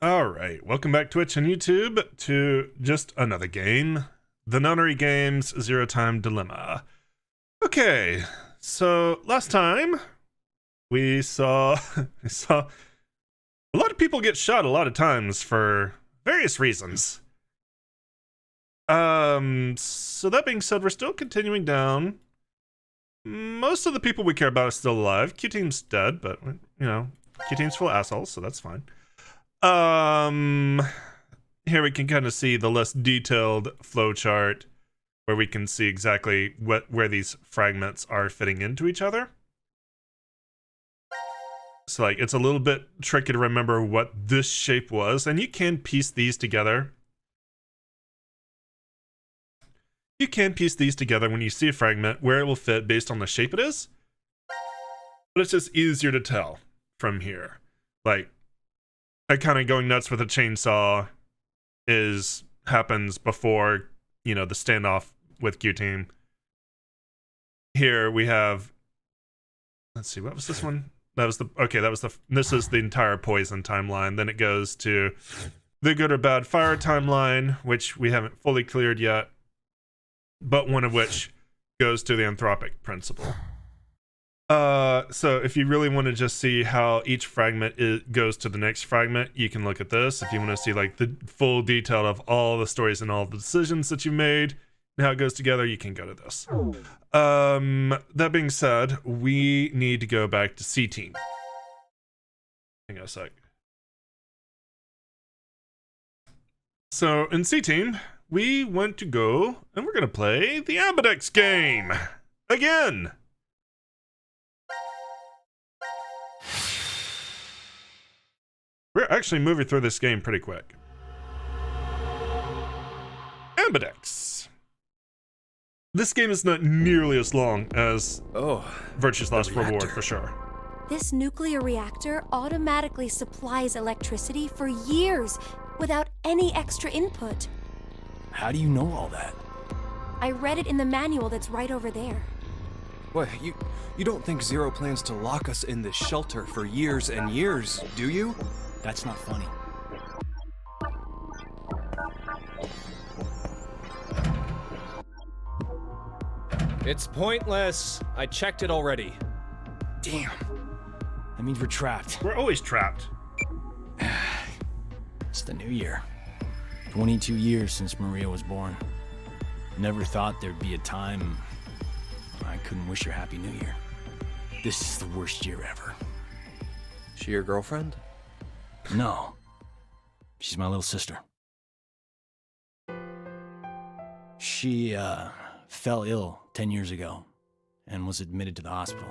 All right, welcome back Twitch and YouTube to just another game, the Nunnery Games Zero Time Dilemma. Okay, so last time we saw a lot of people get shot a lot of times for various reasons. So that being said, we're still continuing down. Most of the people we care about are still alive. Q-Team's dead, but you know, Q-Team's full of assholes, so that's fine. Here we can kind of see the less detailed flowchart where we can see exactly where these fragments are fitting into each other. So like it's a little bit tricky to remember what this shape was, and you can piece these together. You can piece these together when you see a fragment where it will fit based on the shape it is. But it's just easier to tell from here. Like kind of going nuts with a chainsaw happens before, you know, the standoff with Q-Team. Here we have, let's see, what was this one? This is the entire Poison timeline. Then it goes to the Good or Bad Fire timeline, which we haven't fully cleared yet, but one of which goes to the Anthropic principle. So if you really want to just see how each fragment goes to the next fragment, you can look at this. If you want to see like the full detail of all the stories and all the decisions that you made and how it goes together, you can go to this. That being said, we need to go back to C-Team. Hang on a sec. So in C-Team, we want to go and we're going to play the Ambidex game again. We're actually moving through this game pretty quick. Ambidex. This game is not nearly as long as Virtue's Last Reward, for sure. This nuclear reactor automatically supplies electricity for years without any extra input. How do you know all that? I read it in the manual that's right over there. What, you don't think Zero plans to lock us in this shelter for years and years, do you? That's not funny. It's pointless. I checked it already. Damn. That means we're trapped. We're always trapped. It's the new year. 22 years since Maria was born. Never thought there'd be a time I couldn't wish her Happy New Year. This is the worst year ever. She your girlfriend? No. She's my little sister. She, fell ill 10 years ago and was admitted to the hospital.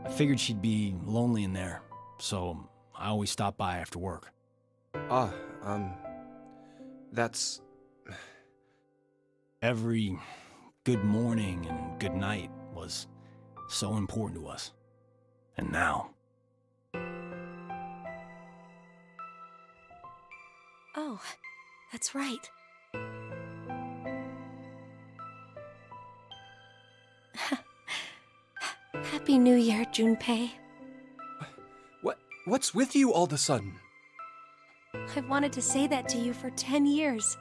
I figured she'd be lonely in there, so I always stop by after work. That's... Every good morning and good night was so important to us. And now... Oh, that's right. Happy New Year, Junpei. What's with you all of a sudden? I've wanted to say that to you for 10 years,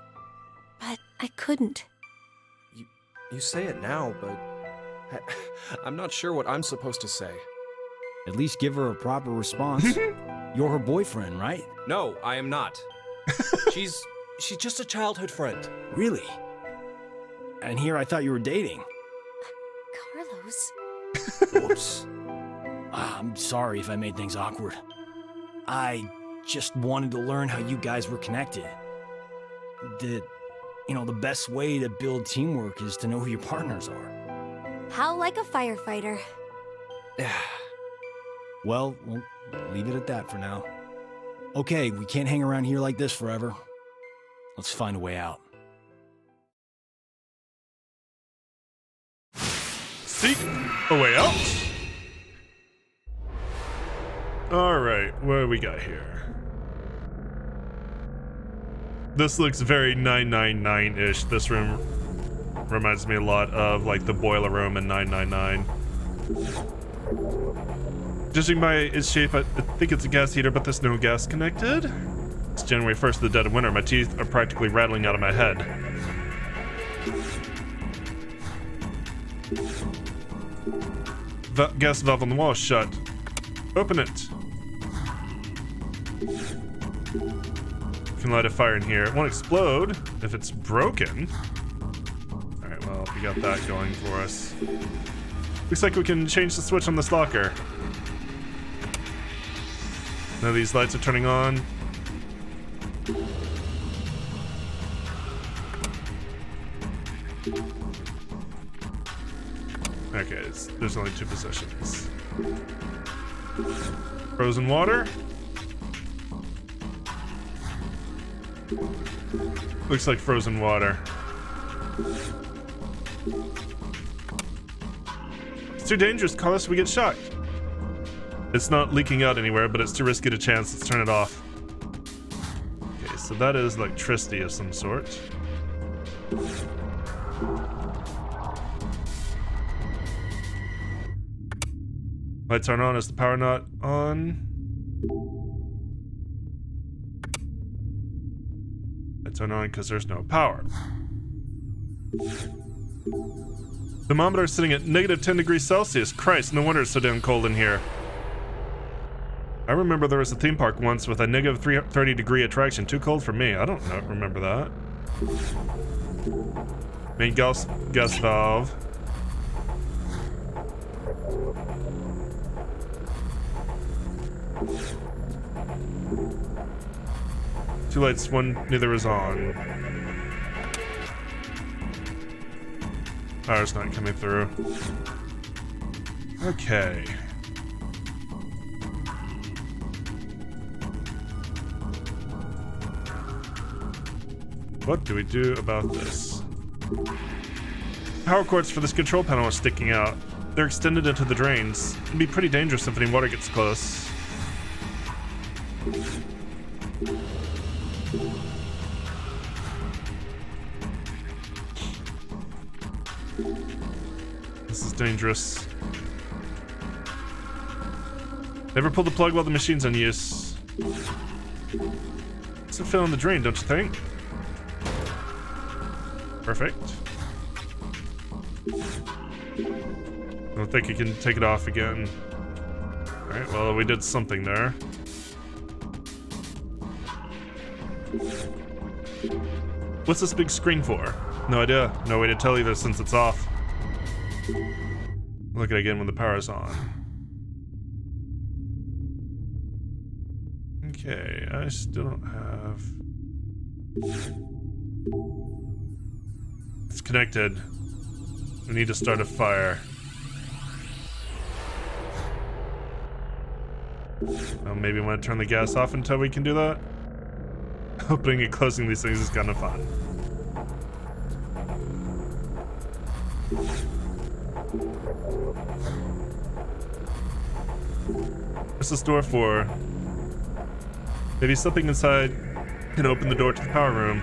but I couldn't. You say it now, but... I'm not sure what I'm supposed to say. At least give her a proper response. You're her boyfriend, right? No, I am not. She's just a childhood friend. Really? And here I thought you were dating. Carlos? Whoops. I'm sorry if I made things awkward. I just wanted to learn how you guys were connected. The best way to build teamwork is to know who your partners are. How like a firefighter. Well, we'll leave it at that for now. Okay, we can't hang around here like this forever. Let's find a way out. Seek a way out. Alright, what do we got here? This looks very 999-ish. This room reminds me a lot of like the boiler room in 999. Judging by its shape, I think it's a gas heater, but there's no gas connected. It's January 1st, the dead of winter. My teeth are practically rattling out of my head. Gas valve on the wall is shut. Open it. You can light a fire in here. It won't explode if it's broken. Alright, well, we got that going for us. Looks like we can change the switch on this locker. Now these lights are turning on. Okay, there's only 2 positions. Frozen water. Looks like frozen water. It's too dangerous, Carlos. We get shocked. It's not leaking out anywhere, but it's too risky to chance. Let's turn it off. Okay, so that is electricity of some sort. Lights aren't on. Is the power not on? Lights aren't on because there's no power. Thermometer is sitting at negative 10 degrees Celsius. Christ, no wonder it's so damn cold in here. I remember there was a theme park once with a negative 30 degree attraction. Too cold for me. I don't remember that. Main gas valve. Two lights, one neither is on. Power's not coming through. Okay. What do we do about this? Power cords for this control panel are sticking out. They're extended into the drains. It'd be pretty dangerous if any water gets close. This is dangerous. Never pull the plug while the machine's in use. It's a fill in the drain, don't you think? Perfect. I don't think you can take it off again. Alright, well, we did something there. What's this big screen for? No idea. No way to tell either since it's off. Look at it again when the power's on. Okay, I still don't have... It's connected. We need to start a fire. Oh, maybe we want to turn the gas off until we can do that? Opening and closing these things is kind of fun. What's this door for? Maybe something inside can open the door to the power room.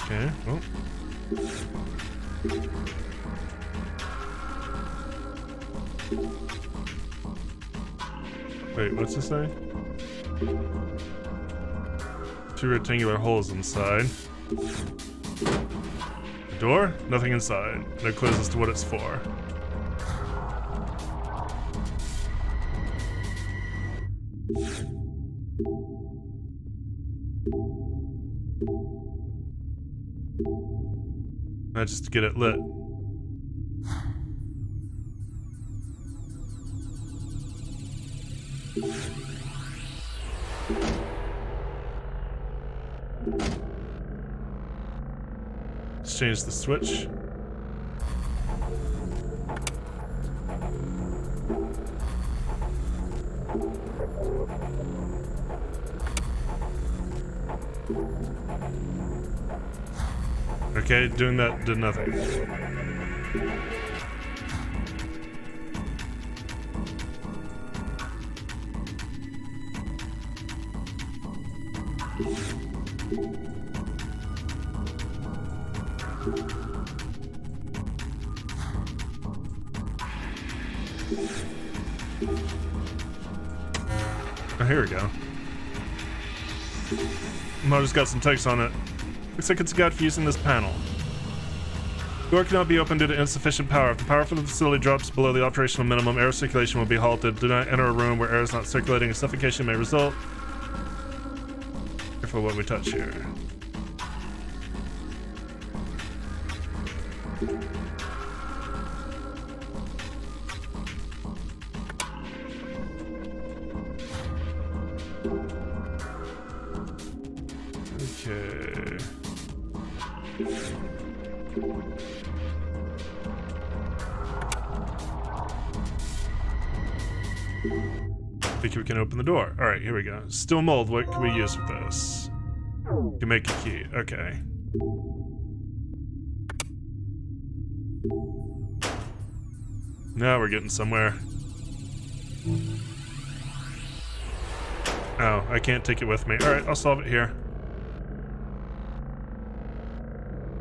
Okay, well. Wait, what's this say? 2 rectangular holes inside. The door? Nothing inside. No clues as to what it's for. Just to get it lit. Let's change the switch. Okay, doing that did nothing. Oh, here we go. Motor's got some text on it. Looks like it's a guide for using this panel. Door cannot be opened due to insufficient power. If the power from the facility drops below the operational minimum, air circulation will be halted. Do not enter a room where air is not circulating, and suffocation may result. Careful what we touch here. Okay. I think we can open the door. All right, here we go. Still mold. What can we use with this? We can make a key. Okay. Now we're getting somewhere. Oh, I can't take it with me. All right, I'll solve it here.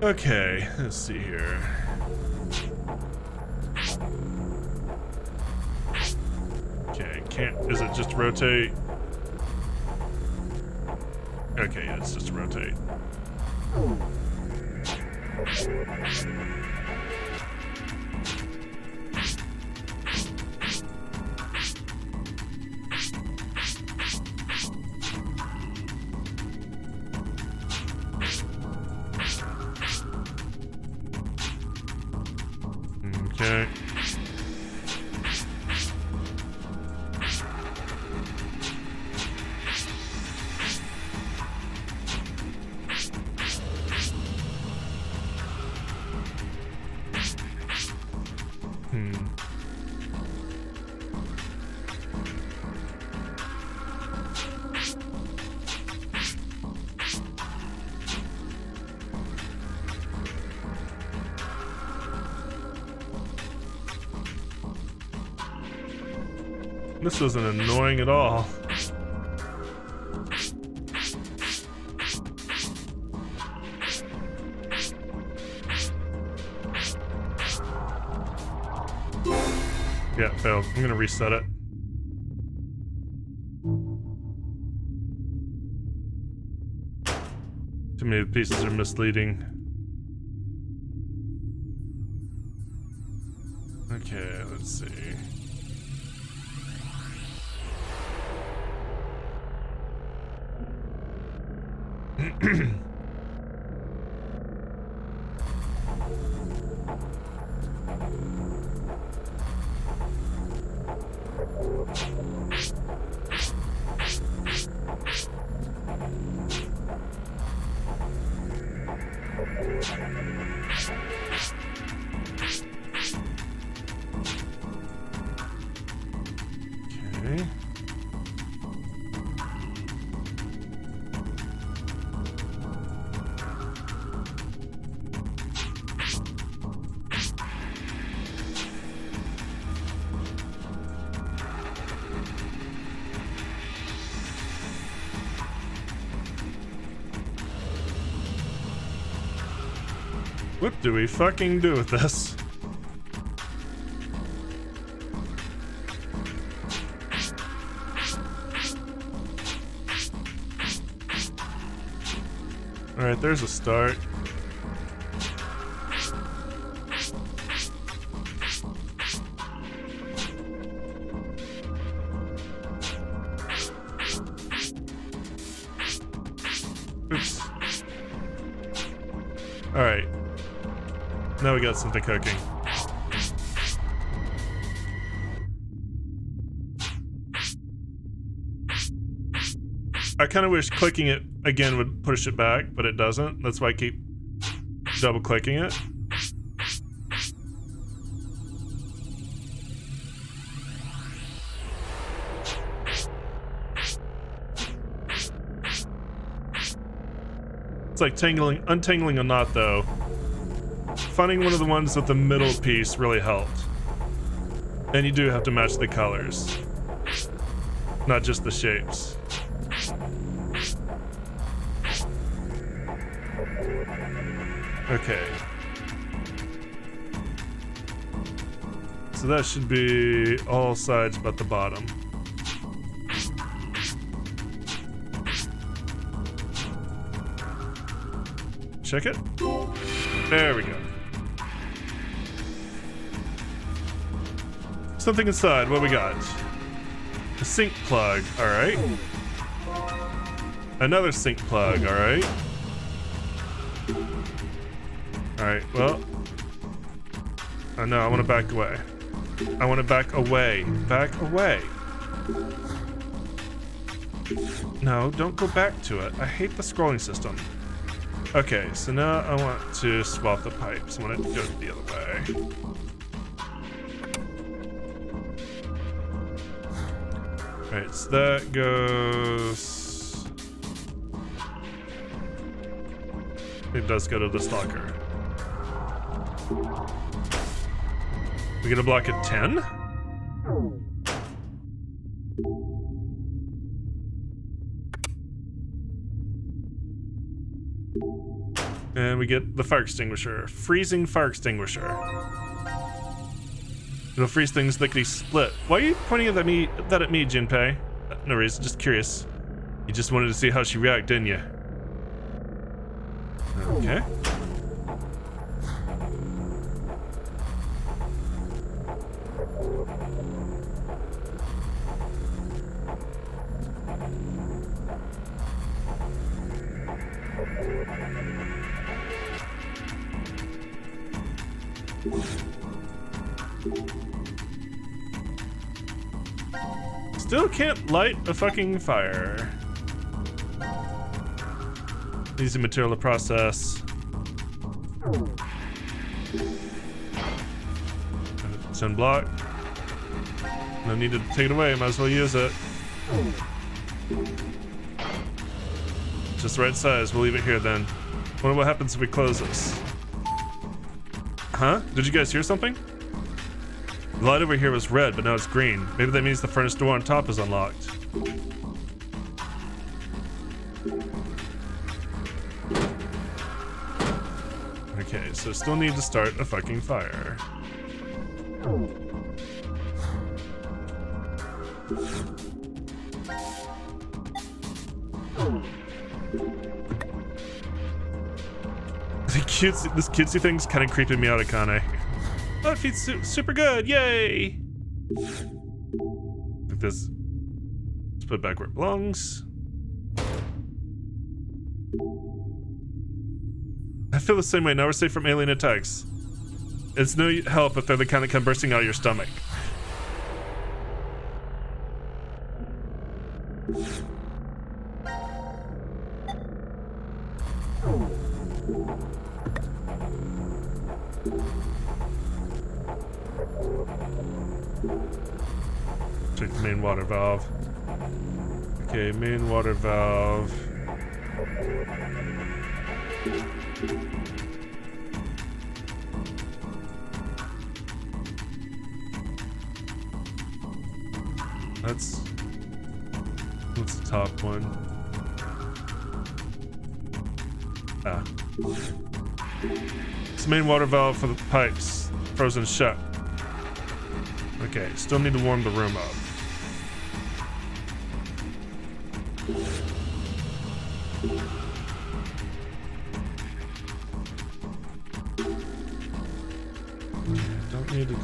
Okay, let's see here. Okay, can't. Is it just rotate? Okay, yeah, it's just rotate. Okay. This isn't annoying at all. Yeah, failed. I'm gonna reset it. Too many pieces are misleading. Okay, let's see. Okay. What do we fucking do with this? Alright, there's a start. Oops. Alright. Now we got something cooking. I kind of wish clicking it again would push it back, but it doesn't. That's why I keep double clicking it. It's like untangling a knot though. Finding one of the ones with the middle piece really helped. And you do have to match the colors, not just the shapes. Okay. So that should be all sides but the bottom. Check it. There we go. Something inside. What we got? A sink plug. All right. Another sink plug. All right. All right. Well. Oh no, I want to back away. I want to back away. Back away. No, don't go back to it. I hate the scrolling system. Okay, so now I want to swap the pipes. I want it to go the other way. Alright, so that goes... It does go to the stalker. We gonna block at 10? And we get the fire extinguisher. Freezing fire extinguisher. It'll freeze things lickety split. Why are you pointing that at me, Jinpei? No reason, just curious. You just wanted to see how she react, didn't you? Okay. Still can't light a fucking fire. Easy material to process. It's unblocked. No need to take it away, might as well use it. Just the right size, we'll leave it here then. Wonder what happens if we close this. Huh? Did you guys hear something? The light over here was red, but now it's green. Maybe that means the furnace door on top is unlocked. Okay, so still need to start a fucking fire. This cutesy thing's kind of creeping me out, Akane. Oh, it feels super good! Yay! Like this. Let's put it back where it belongs. I feel the same way. Now we're safe from alien attacks. It's no help if they're the kind that come bursting out of your stomach. Check the main water valve. Okay, main water valve. What's the top one? Ah. It's the main water valve for the pipes. Frozen shut. Okay, still need to warm the room up. Don't need to...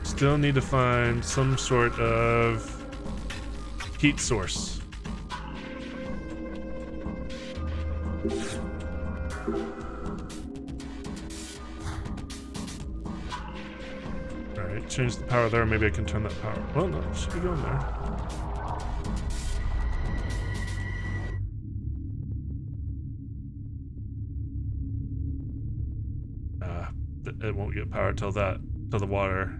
Still need to find some sort of heat source. Alright, change the power there. Maybe I can turn that power. Well, no, it should be going there. It won't get power till the water.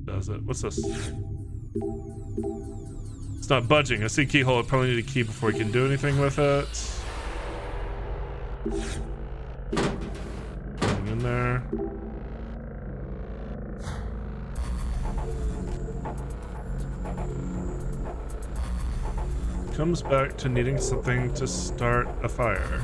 Does it? What's this? It's not budging. I see keyhole. I probably need a key before we can do anything with it. Nothing in there. Comes back to needing something to start a fire.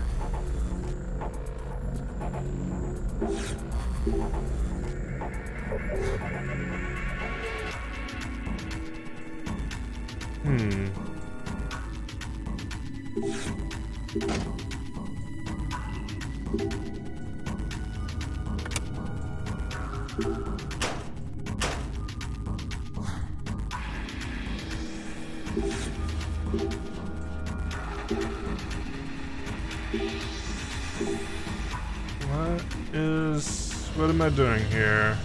What am I doing here?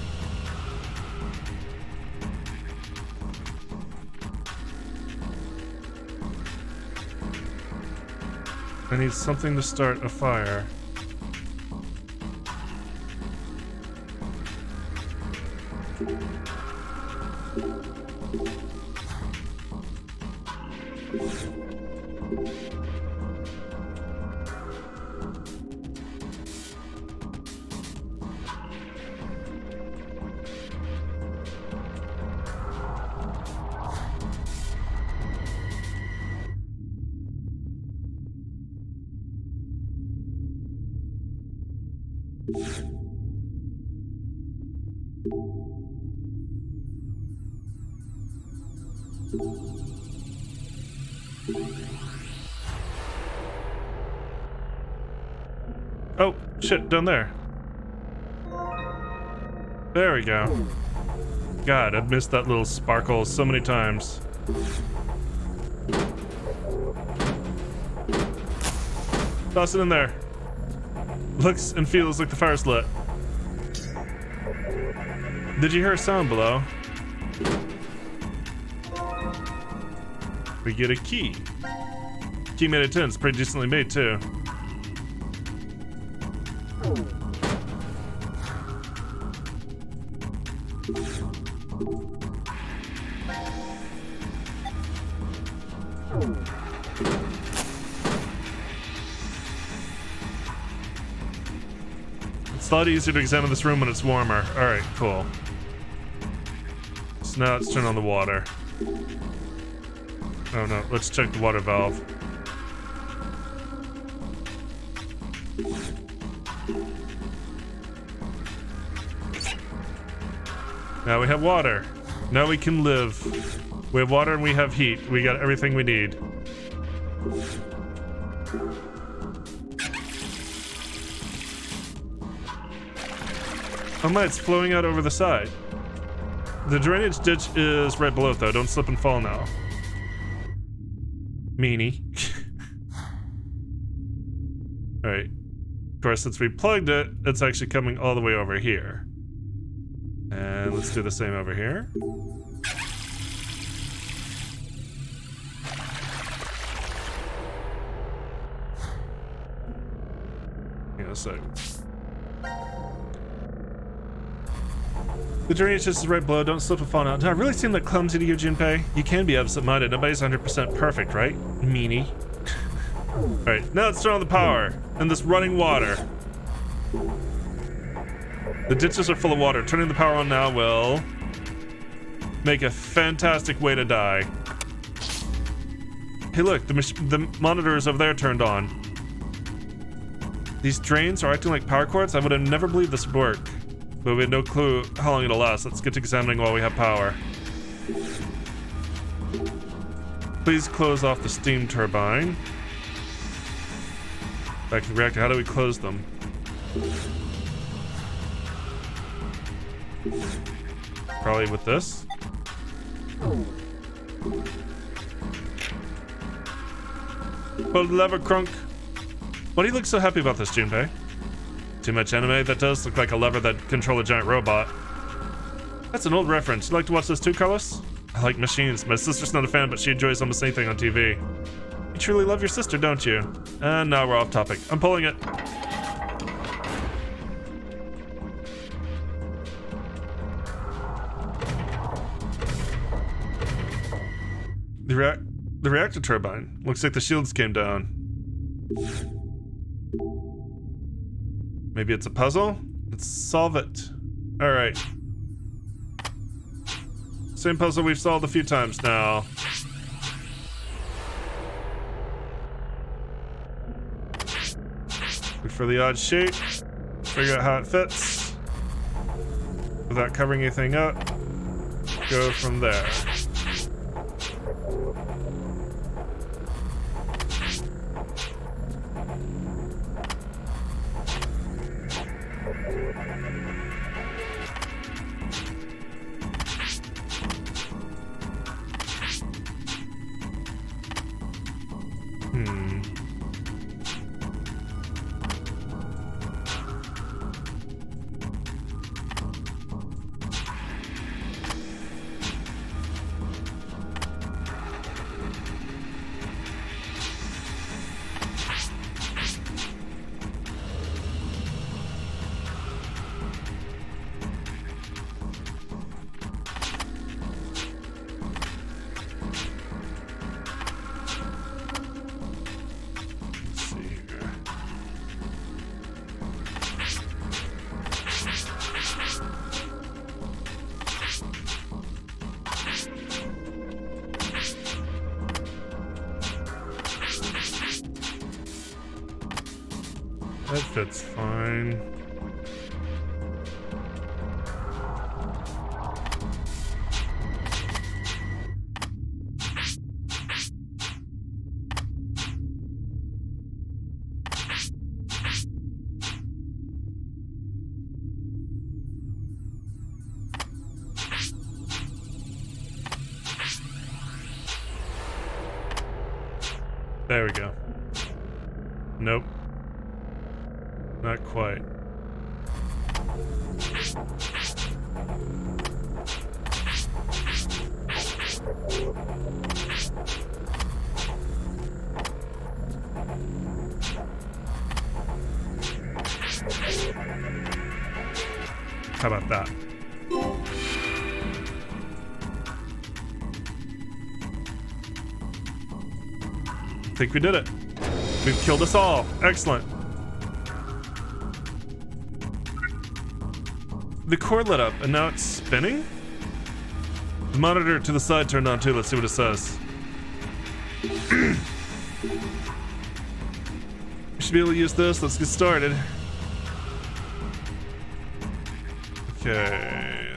I need something to start a fire. Oh, shit, down there. There we go. God, I've missed that little sparkle so many times. Toss it in there. Looks and feels like the fire's lit. Did you hear a sound below? We get a key. Key made of tin. It's pretty decently made too. It's a lot easier to examine this room when it's warmer. Alright, cool. So now let's turn on the water. Oh no, let's check the water valve. Now we have water. Now we can live. We have water and we have heat. We got everything we need. Oh my, it's flowing out over the side. The drainage ditch is right below it though. Don't slip and fall now. Meanie. Alright. Of course, since we plugged it, it's actually coming all the way over here. And let's do the same over here. Hang on a sec. The drainage ditch is right below. Don't slip and fall now. Did I really seem that clumsy to you, Junpei? You can be absent-minded. Nobody's 100% perfect, right? Meanie. Alright, now let's turn on the power and this running water. The ditches are full of water. Turning the power on now will make a fantastic way to die. Hey look, the monitors over there turned on. These drains are acting like power cords? I would have never believed this would work. But we had no clue how long it'll last. Let's get to examining while we have power. Please close off the steam turbine. Back to the reactor. How do we close them? Probably with this. Pull the lever, Crunk. Why do you look so happy about this, Junpei? Too much anime? That does look like a lever that controls a giant robot. That's an old reference. You like to watch this too, Carlos? I like machines. My sister's not a fan, but she enjoys almost anything on TV. You truly love your sister, don't you? And now we're off topic. I'm pulling it. The reactor turbine. Looks like the shields came down. Maybe it's a puzzle? Let's solve it. Alright. Same puzzle we've solved a few times now. Look for the odd shape. Figure out how it fits. Without covering anything up. Go from there. That fits fine. There we go. Nope. Not quite. How about that? I think we did it. We've killed us all. Excellent. The cord lit up, and now it's spinning? The monitor to the side turned on too. Let's see what it says. We should be able to use this. Let's get started. Okay.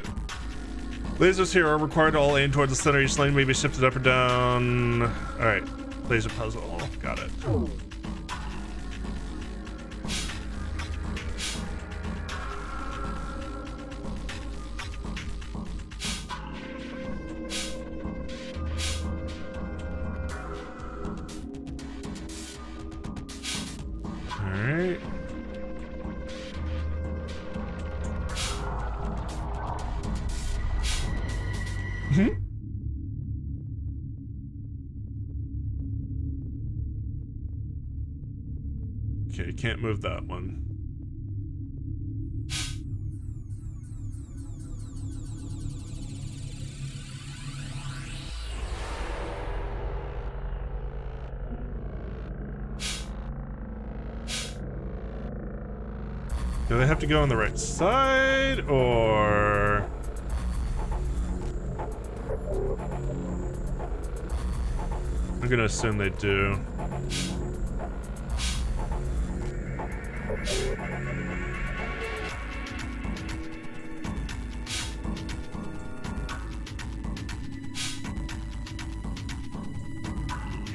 Lasers here are required to all aim towards the center. Each lane may be shifted up or down. Alright. Laser puzzle. Got it. Alright. Okay, can't move that one. Do they have to go on the right side, or... I'm gonna assume they do.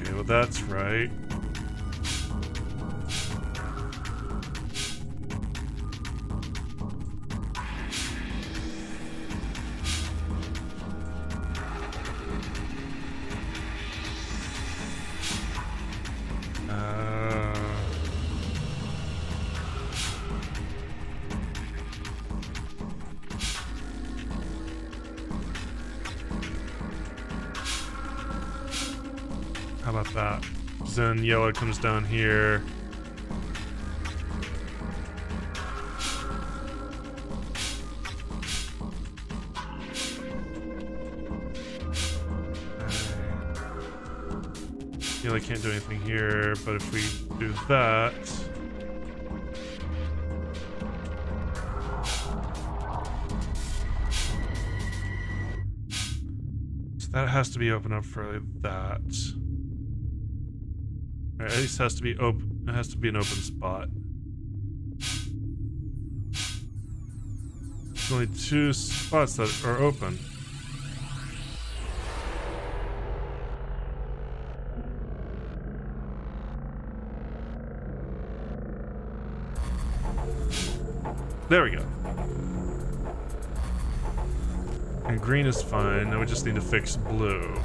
Okay, well that's right. How about that? Then yellow comes down here. feel I can't do anything here, but if we do that... So that has to be open up for that. Or at least has to be open. It has to be an open spot. There's only 2 spots that are open. There we go. And green is fine. Now we just need to fix blue.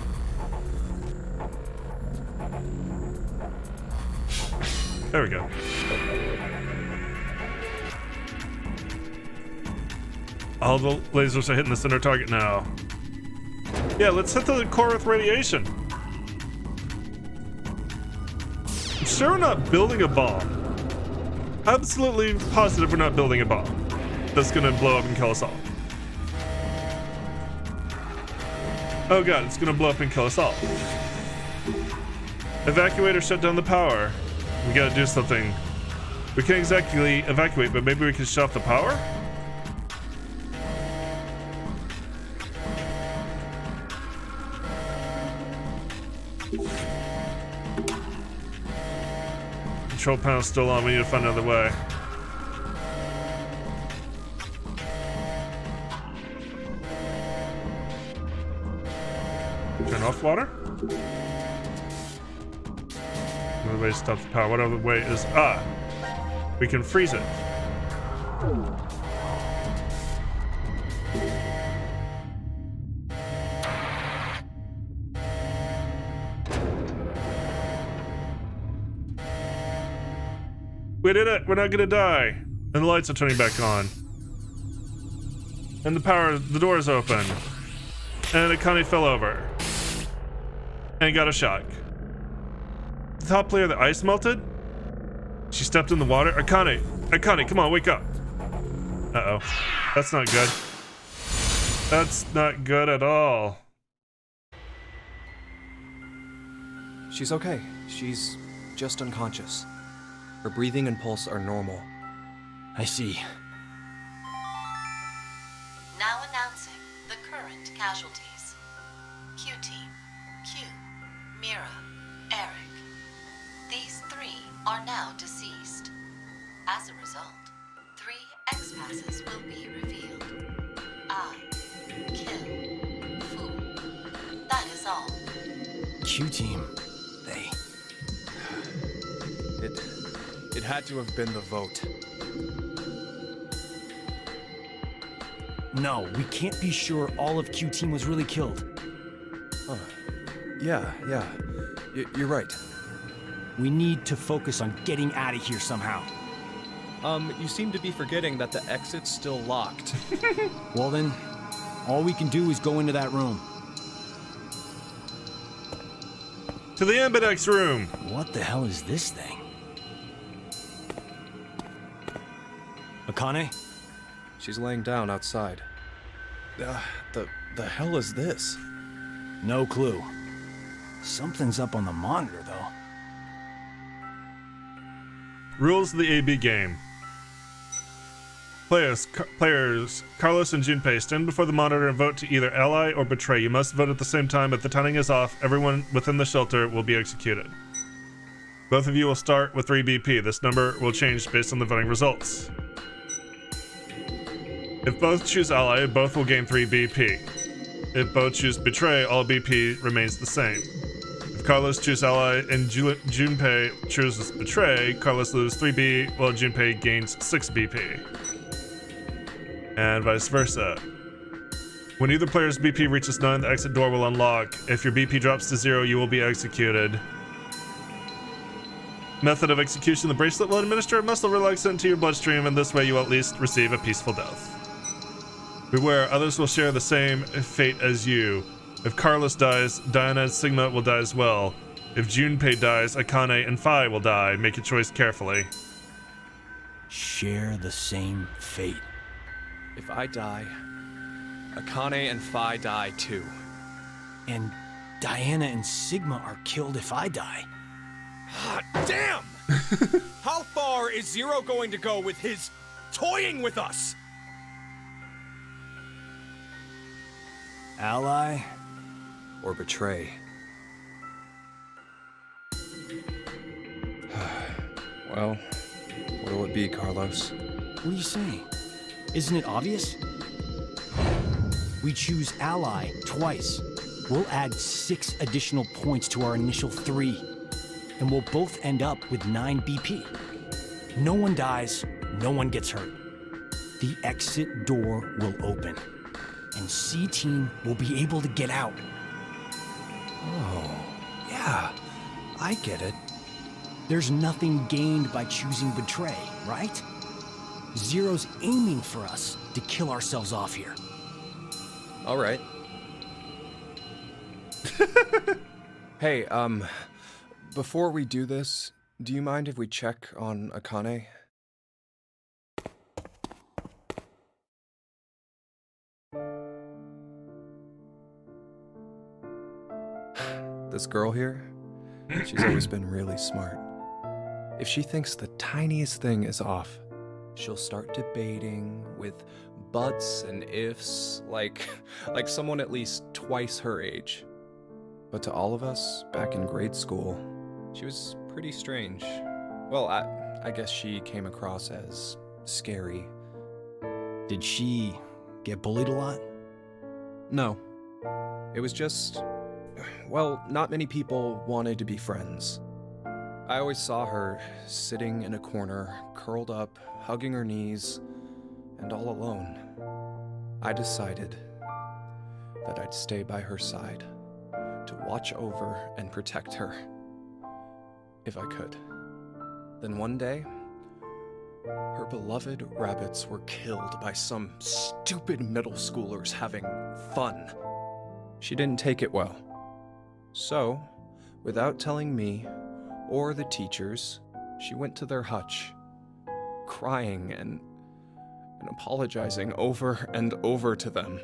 There we go. All the lasers are hitting the center target now. Yeah, let's hit the core with radiation. I'm sure we're not building a bomb. Absolutely positive we're not building a bomb that's gonna blow up and kill us all. Oh god, it's gonna blow up and kill us all. Evacuate or shut down the power. We gotta do something. We can't exactly evacuate, but maybe we can shut off the power? Control panel's still on, we need to find another way. Turn off water? Another way to stop the power. What other way is... Ah! We can freeze it. We did it! We're not gonna die! And the lights are turning back on. And the door is open. And Akane fell over. And got a shock. The top layer of the ice melted? She stepped in the water? Akane, come on, wake up. Uh-oh. That's not good. That's not good at all. She's okay. She's just unconscious. Her breathing and pulse are normal. I see. Now announcing the current casualties. Q-Team, Q, Mira, Eric. These 3 are now deceased. As a result, 3 X-passes will be revealed. I, kill, Fu. That is all. Q-Team. It had to have been the vote. No, we can't be sure all of Q-Team was really killed. Yeah. You're right. We need to focus on getting out of here somehow. You seem to be forgetting that the exit's still locked. Well then, all we can do is go into that room. To the Ambidex room! What the hell is this thing? Akane? She's laying down outside. The hell is this? No clue. Something's up on the monitor, though. Rules of the AB game. Players, Carlos and Junpei, stand before the monitor and vote to either ally or betray. You must vote at the same time. If the timing is off, everyone within the shelter will be executed. Both of you will start with 3 BP. This number will change based on the voting results. If both choose ally, both will gain 3 BP. If both choose betray, all BP remains the same. If Carlos chooses ally and Junpei chooses betray, Carlos loses 3 while Junpei gains 6 BP. And vice versa. When either player's BP reaches 9, the exit door will unlock. If your BP drops to 0, you will be executed. Method of execution: the bracelet will administer a muscle relaxant into your bloodstream, and this way you will at least receive a peaceful death. Beware, others will share the same fate as you. If Carlos dies, Diana and Sigma will die as well. If Junpei dies, Akane and Phi will die. Make your choice carefully. Share the same fate. If I die, Akane and Phi die too. And Diana and Sigma are killed if I die. Hot damn! How far is Zero going to go with his toying with us? Ally? Or betray? Well, what'll it be, Carlos? What are you saying? Isn't it obvious? We choose Ally twice. We'll add 6 additional points to our initial 3. And we'll both end up with 9 BP. No one dies, no one gets hurt. The exit door will open. And C-Team will be able to get out. Oh, yeah, I get it. There's nothing gained by choosing Betray, right? Zero's aiming for us to kill ourselves off here. All right. Hey, before we do this, do you mind if we check on Akane? This girl here, she's always been really smart. If she thinks the tiniest thing is off, she'll start debating with buts and ifs, like someone at least twice her age. But to all of us back in grade school, she was pretty strange. Well, I guess she came across as scary. Did she get bullied a lot? No. It was just, well, not many people wanted to be friends. I always saw her sitting in a corner, curled up, hugging her knees, and all alone. I decided that I'd stay by her side to watch over and protect her, if I could. Then one day, her beloved rabbits were killed by some stupid middle schoolers having fun. She didn't take it well. So, without telling me or the teachers, she went to their hutch, crying and apologizing over and over to them.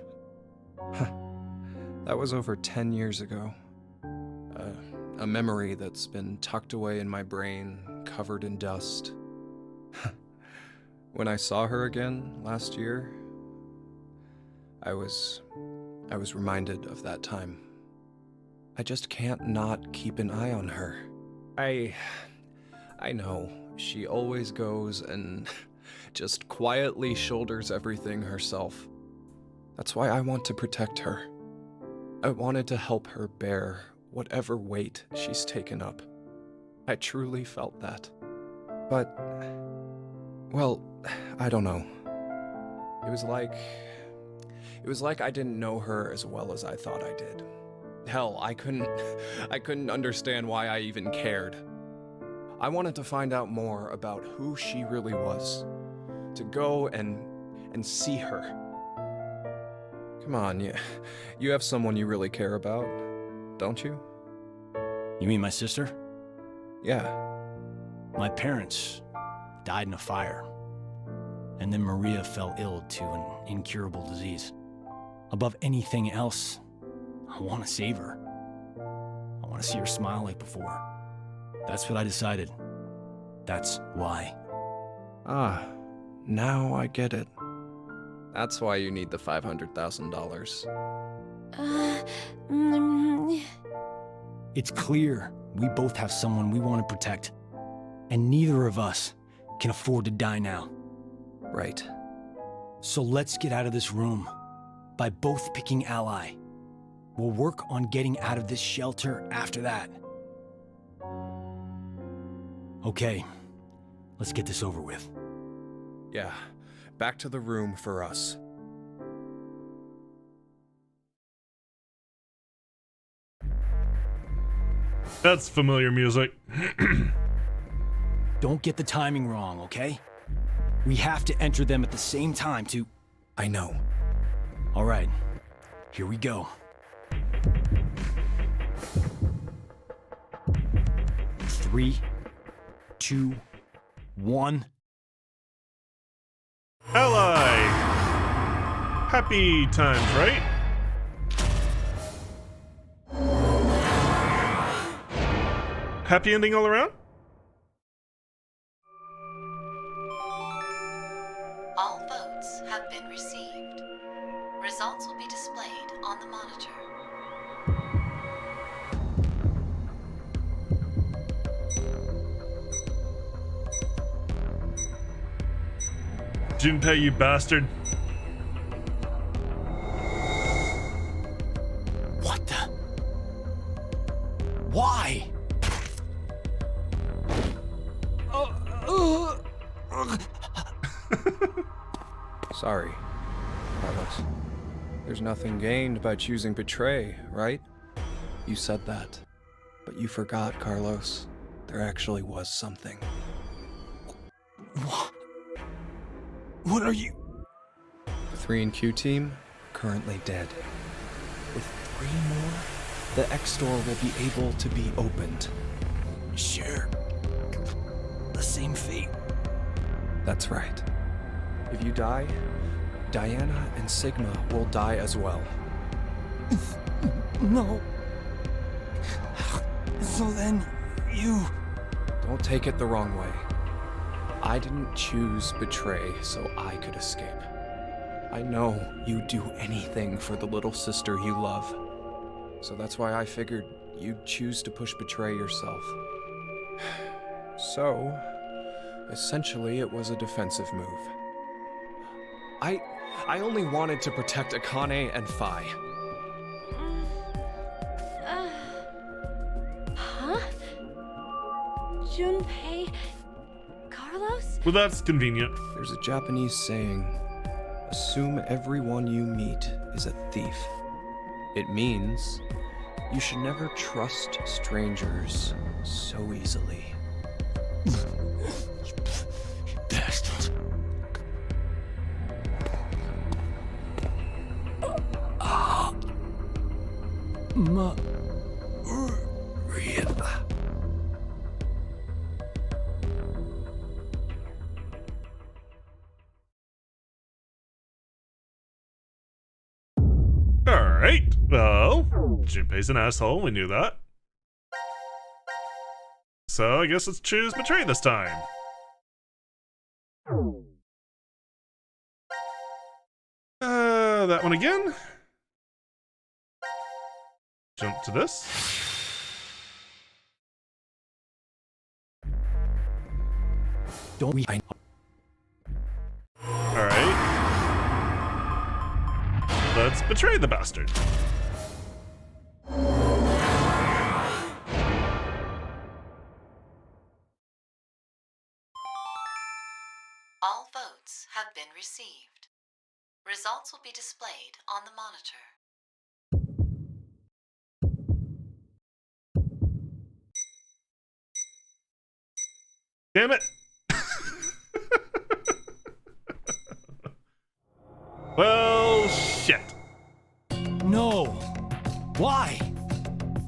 That was over 10 years ago. A memory that's been tucked away in my brain, covered in dust. When I saw her again last year, I was reminded of that time. I just can't not keep an eye on her. I know, she always goes and just quietly shoulders everything herself. That's why I want to protect her. I wanted to help her bear whatever weight she's taken up. I truly felt that. But, well, I don't know. It was like I didn't know her as well as I thought I did. Hell, I couldn't understand why I even cared. I wanted to find out more about who she really was. To go and see her. Come on, you have someone you really care about, don't you? You mean my sister? Yeah. My parents died in a fire. And then Maria fell ill to an incurable disease. Above anything else, I want to save her. I want to see her smile like before. That's what I decided. That's why. Ah, now I get it. That's why you need the $500,000. It's clear we both have someone we want to protect. And neither of us can afford to die now. Right. So let's get out of this room by both picking Ally. We'll work on getting out of this shelter after that. Okay, let's get this over with. Yeah, back to the room for us. That's familiar music. Don't get the timing wrong, okay? We have to enter them at the same time to... I know. All right, here we go. 3, 2, 1. Ally! Happy times, right? happy ending all around? All votes have been received. Results will be displayed on the monitor. Junpei, you bastard. What the? Why? Sorry, Carlos. There's nothing gained by choosing betray, right? You said that. But you forgot, Carlos. There actually was something. What are you? The 3 and Q team, currently dead. With 3 more, the X door will be able to be opened. Share the same fate. That's right. If you die, Diana and Sigma will die as well. No. So then, you... Don't take it the wrong way. I didn't choose betray so I could escape. I know you'd do anything for the little sister you love. So that's why I figured you'd choose to push betray yourself. So, essentially it was a defensive move. I only wanted to protect Akane and Phi. Huh? Junpei? Carlos? Well, that's convenient. There's a Japanese saying, assume everyone you meet is a thief. It means you should never trust strangers so easily. Bastards. Alright, well, Junpei's an asshole, we knew that. So I guess let's choose betray this time. That one again. Jump to this. Don't we? Alright. Let's betray the bastard. All votes have been received. Results will be displayed on the monitor. Damn it! Well, shit. No. Why?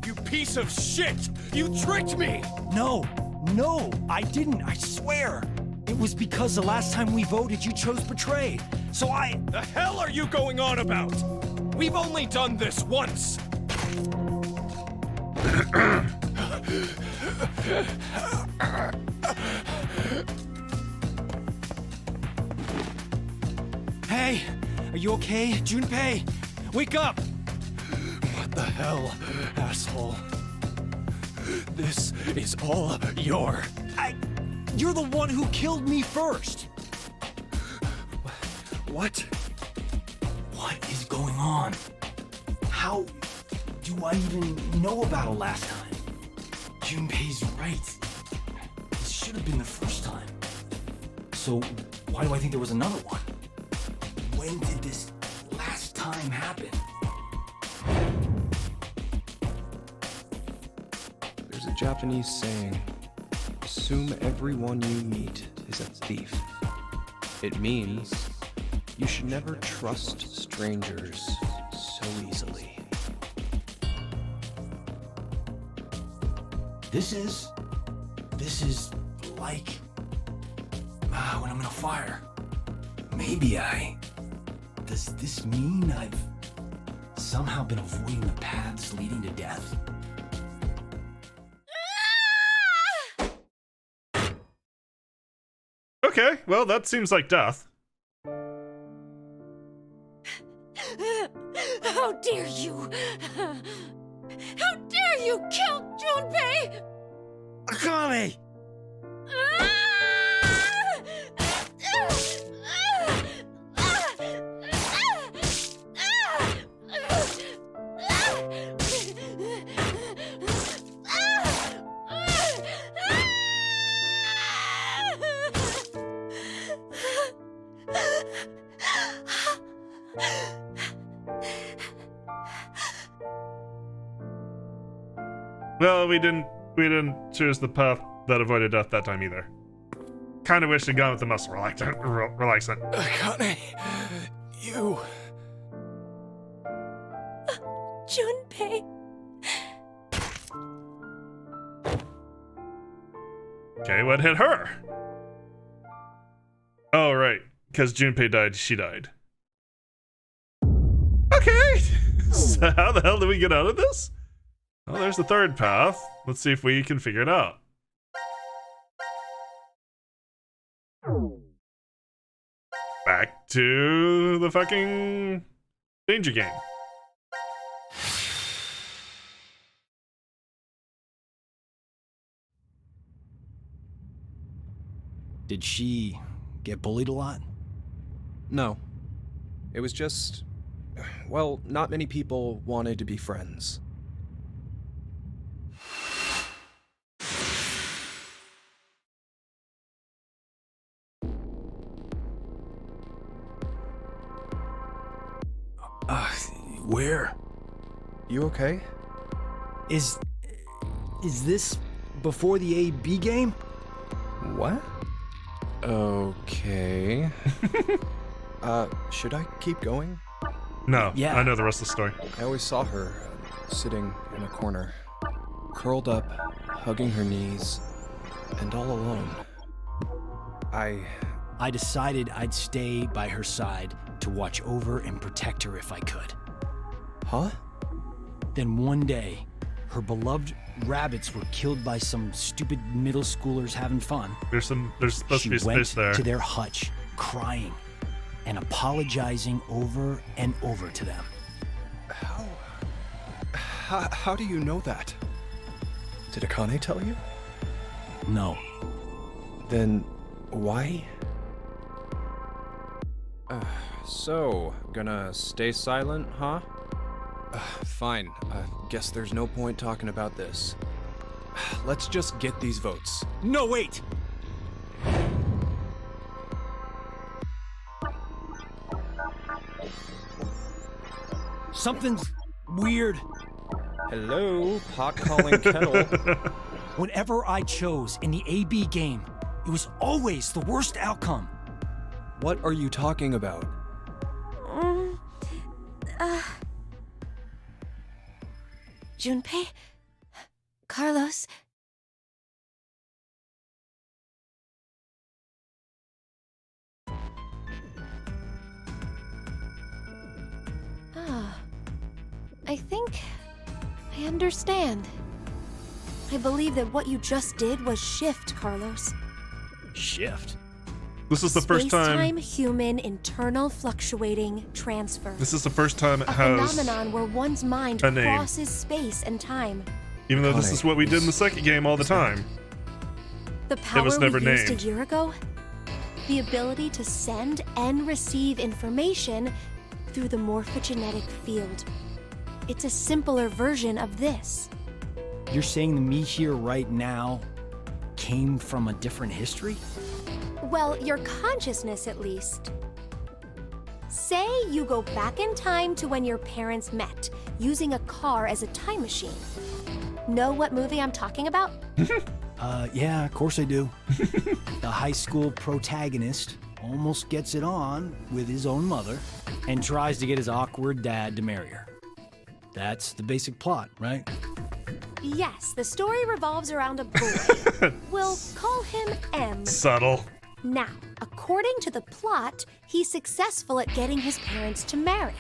You piece of shit! You tricked me! No, I didn't, I swear. It was because the last time we voted, you chose betray. So The hell are you going on about? We've only done this once! Hey, are you okay, Junpei? Wake up! What the hell, asshole? This is all your... You're the one who killed me first! What? What is going on? How do I even know about it last time? Junpei's right. This should have been the first time. So, why do I think there was another one? When did this last time happen? There's a Japanese saying, assume everyone you meet is a thief. It means you should never trust strangers so easily. This is like when I'm in a fire. Does this mean I've somehow been avoiding the paths leading to death? Okay, well, that seems like death. How dare you! How dare you kill Junpei! Akane! Well, we didn't choose the path that avoided death that time either. Kind of wish we'd gone with the muscle relaxant. Akane, you. Junpei! Okay, what hit her? Oh, right. Because Junpei died, she died. Okay! So how the hell did we get out of this? Well, there's the third path. Let's see if we can figure it out. Back to the fucking danger game. Did she get bullied a lot? No. It was just. Well, not many people wanted to be friends. Where? You okay? Is this before the AB game? What? Okay. Should I keep going? No, Yeah. I know the rest of the story. I always saw her sitting in a corner, curled up, hugging her knees, and all alone. I decided I'd stay by her side to watch over and protect her if I could. Huh? Then one day, her beloved rabbits were killed by some stupid middle schoolers having fun. There's supposed to be She went space there. to their hutch, crying and apologizing over and over to them. How do you know that? Did Akane tell you? No. Then why? So, gonna stay silent, huh? Fine. Guess there's no point talking about this. Let's just get these votes. No, wait! Something's weird. Hello, pot calling kettle. Whenever I chose in the AB game, it was always the worst outcome. What are you talking about? Junpei? Carlos? I think I understand. I believe that what you just did was shift, Carlos. Shift? This is the first time. Space-time human internal fluctuating transfer. This is the first time it a has. phenomenon where one's mind a name. crosses space and time. Even though this is what we did in the second game all the time. The power was never we used named. a year ago? The ability to send and receive information through the morphogenetic field. It's a simpler version of this. You're saying the me here right now came from a different history? Well, your consciousness at least. Say you go back in time to when your parents met, using a car as a time machine. Know what movie I'm talking about? Yeah, of course I do. The high school protagonist almost gets it on with his own mother and tries to get his awkward dad to marry her. That's the basic plot, right? Yes, the story revolves around a boy. We'll call him M. Subtle. Now, according to the plot, he's successful at getting his parents to marry.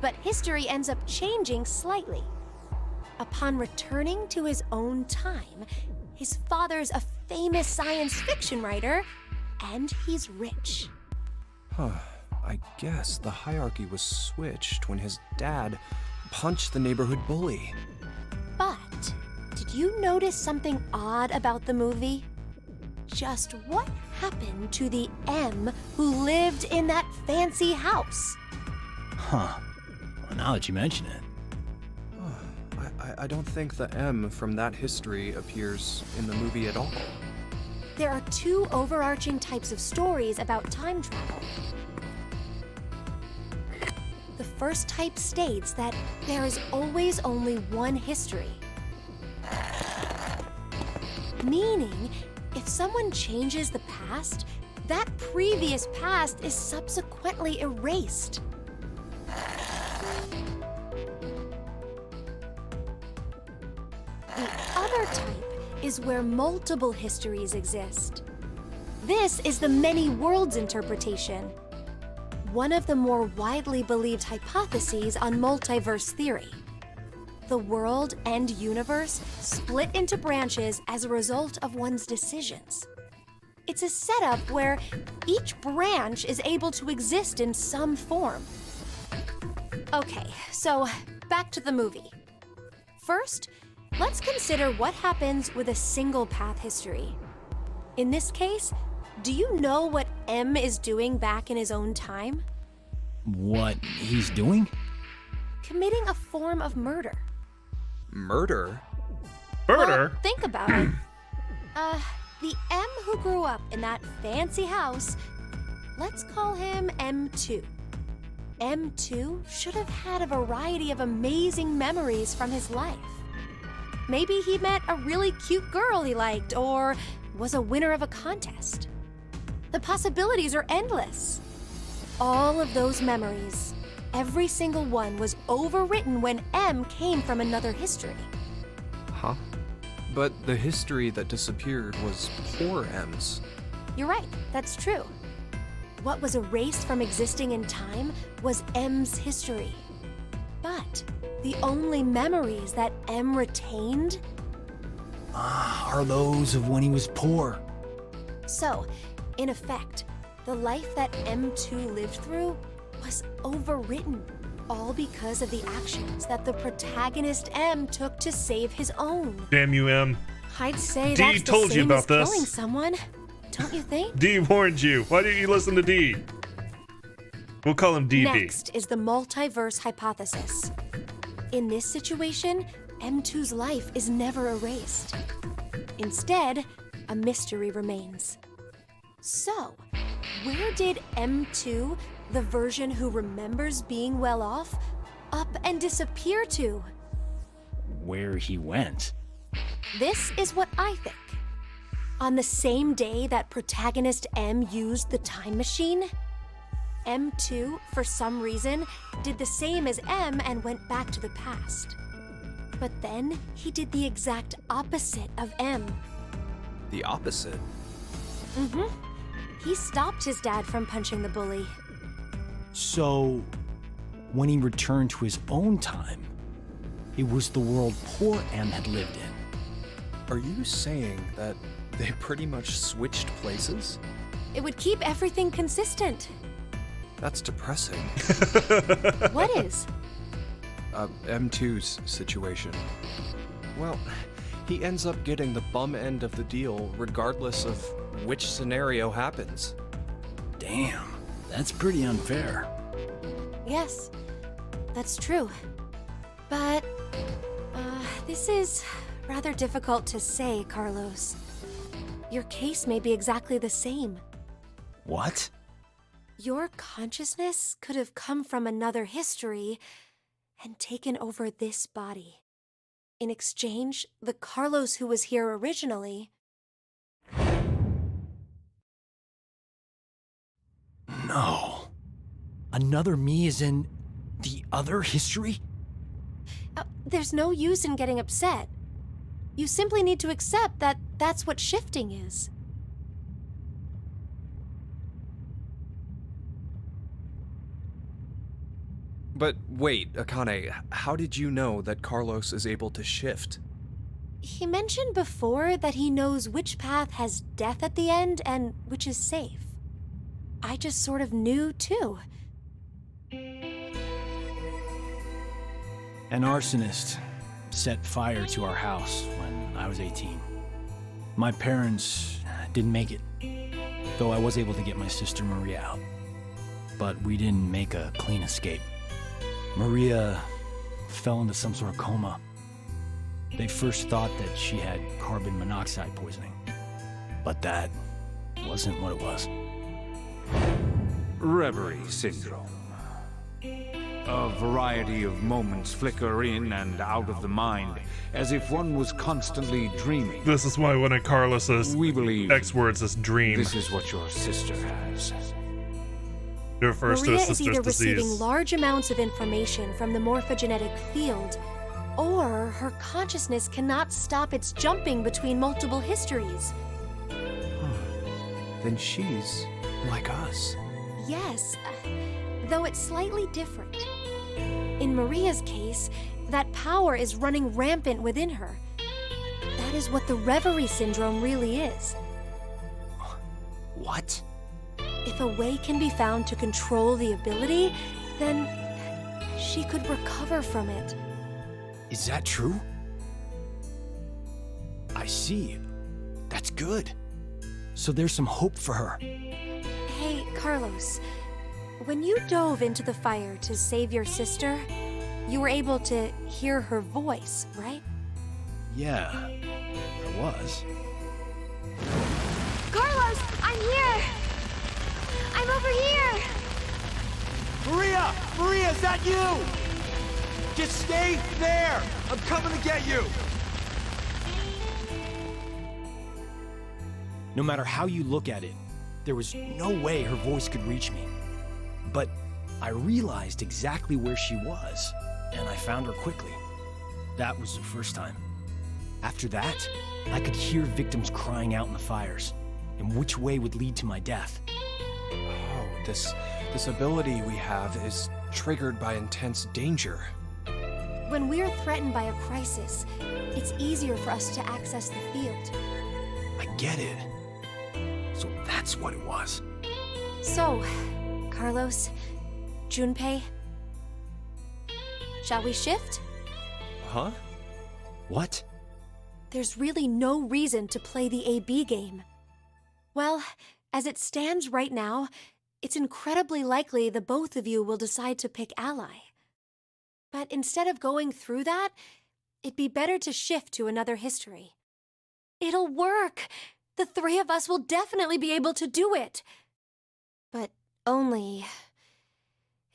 But history ends up changing slightly. Upon returning to his own time, his father's a famous science fiction writer, and he's rich. Huh. I guess the hierarchy was switched when his dad punched the neighborhood bully. But did you notice something odd about the movie? Just what happened to the M who lived in that fancy house? Huh. Well, now that you mention it. I don't think the M from that history appears in the movie at all. There are two overarching types of stories about time travel. The first type states that there is always only one history. Meaning, if someone changes the past, that previous past is subsequently erased. The other type is where multiple histories exist. This is the many worlds interpretation, one of the more widely believed hypotheses on multiverse theory. The world and universe split into branches as a result of one's decisions. It's a setup where each branch is able to exist in some form. Okay, so back to the movie. First, let's consider what happens with a single path history. In this case, do you know what M is doing back in his own time? What he's doing? Committing a form of murder. Murder? Murder? Well, think about it. The M who grew up in that fancy house, let's call him M2. M2 should have had a variety of amazing memories from his life. Maybe he met a really cute girl he liked, or was a winner of a contest. The possibilities are endless. All of those memories, every single one was overwritten when M came from another history. Huh? But the history that disappeared was poor M's. You're right, that's true. What was erased from existing in time was M's history. But the only memories that M retained? Are those of when he was poor. So, in effect, the life that M2 lived through was overwritten, all because of the actions that the protagonist M took to save his own. Damn you, M. I'd say D that's the told you same about as this. killing someone, don't you think? D warned you. Why didn't you listen to D? We'll call him DB. Next is the multiverse hypothesis. In this situation, M2's life is never erased. Instead, a mystery remains. So, where did M2, the version who remembers being well off, up and disappear to? Where he went. This is what I think. On the same day that protagonist M used the time machine, M2, for some reason, did the same as M and went back to the past. But then he did the exact opposite of M. The opposite? Mm-hmm. He stopped his dad from punching the bully. So, when he returned to his own time, it was the world poor M had lived in. Are you saying that they pretty much switched places? It would keep everything consistent. That's depressing. What is? M2's situation. Well, he ends up getting the bum end of the deal regardless of which scenario happens. Damn, that's pretty unfair. Yes, that's true. But, this is rather difficult to say, Carlos. Your case may be exactly the same. What? Your consciousness could have come from another history and taken over this body. In exchange, the Carlos who was here originally... No. Another me is in the other history? There's no use in getting upset. You simply need to accept that that's what shifting is. But wait, Akane, how did you know that Carlos is able to shift? He mentioned before that he knows which path has death at the end and which is safe. I just sort of knew, too. An arsonist set fire to our house when I was 18. My parents didn't make it, though I was able to get my sister Maria out. But we didn't make a clean escape. Maria fell into some sort of coma. They first thought that she had carbon monoxide poisoning, but that wasn't what it was. Reverie syndrome. A variety of moments flicker in and out of the mind, as if one was constantly dreaming. This is why one of Carlos's We believe X words is dream. this is what your sister has. It refers to Maria his is sister's either disease. receiving large amounts of information from the morphogenetic field, or her consciousness cannot stop its jumping between multiple histories. Then she's like us. Yes, though it's slightly different. In Maria's case, that power is running rampant within her. That is what the Reverie Syndrome really is. What? If a way can be found to control the ability, then she could recover from it. Is that true? I see. That's good. So there's some hope for her. Hey, Carlos, when you dove into the fire to save your sister, you were able to hear her voice, right? Yeah, I was. Carlos, I'm here! I'm over here! Maria! Maria, is that you? Just stay there! I'm coming to get you! No matter how you look at it, there was no way her voice could reach me. But I realized exactly where she was, and I found her quickly. That was the first time. After that, I could hear victims crying out in the fires, and which way would lead to my death. Oh, this ability we have is triggered by intense danger. When we're threatened by a crisis, it's easier for us to access the field. I get it. So that's what it was. So, Carlos, Junpei, shall we shift? Huh? What? There's really no reason to play the AB game. Well, as it stands right now, it's incredibly likely the both of you will decide to pick ally. But instead of going through that, it'd be better to shift to another history. It'll work! The three of us will definitely be able to do it! But only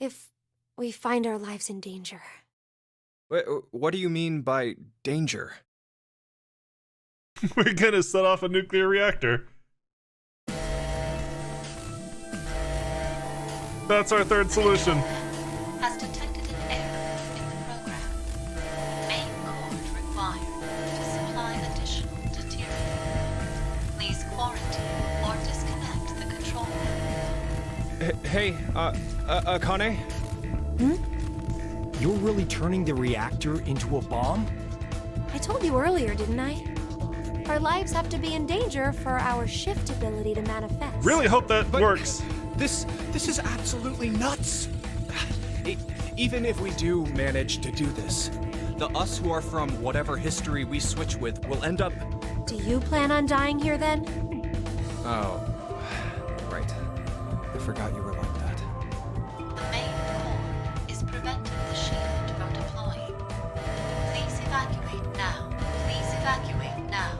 if we find our lives in danger. Wait, what do you mean by danger? We're gonna set off a nuclear reactor. That's our third solution. Has detected an error in the program. Main cord required to supply additional deuterium. Please quarantine or disconnect the control panel. Hey, Akane? You're really turning the reactor into a bomb? I told you earlier, didn't I? Our lives have to be in danger for our shift ability to manifest. Really hope that works. This is absolutely nuts. Even if we do manage to do this, the us who are from whatever history we switch with will end up... Do you plan on dying here then? Oh, right. I forgot you were like that. The main core is preventing the shield from deploying. Please evacuate now. Please evacuate now.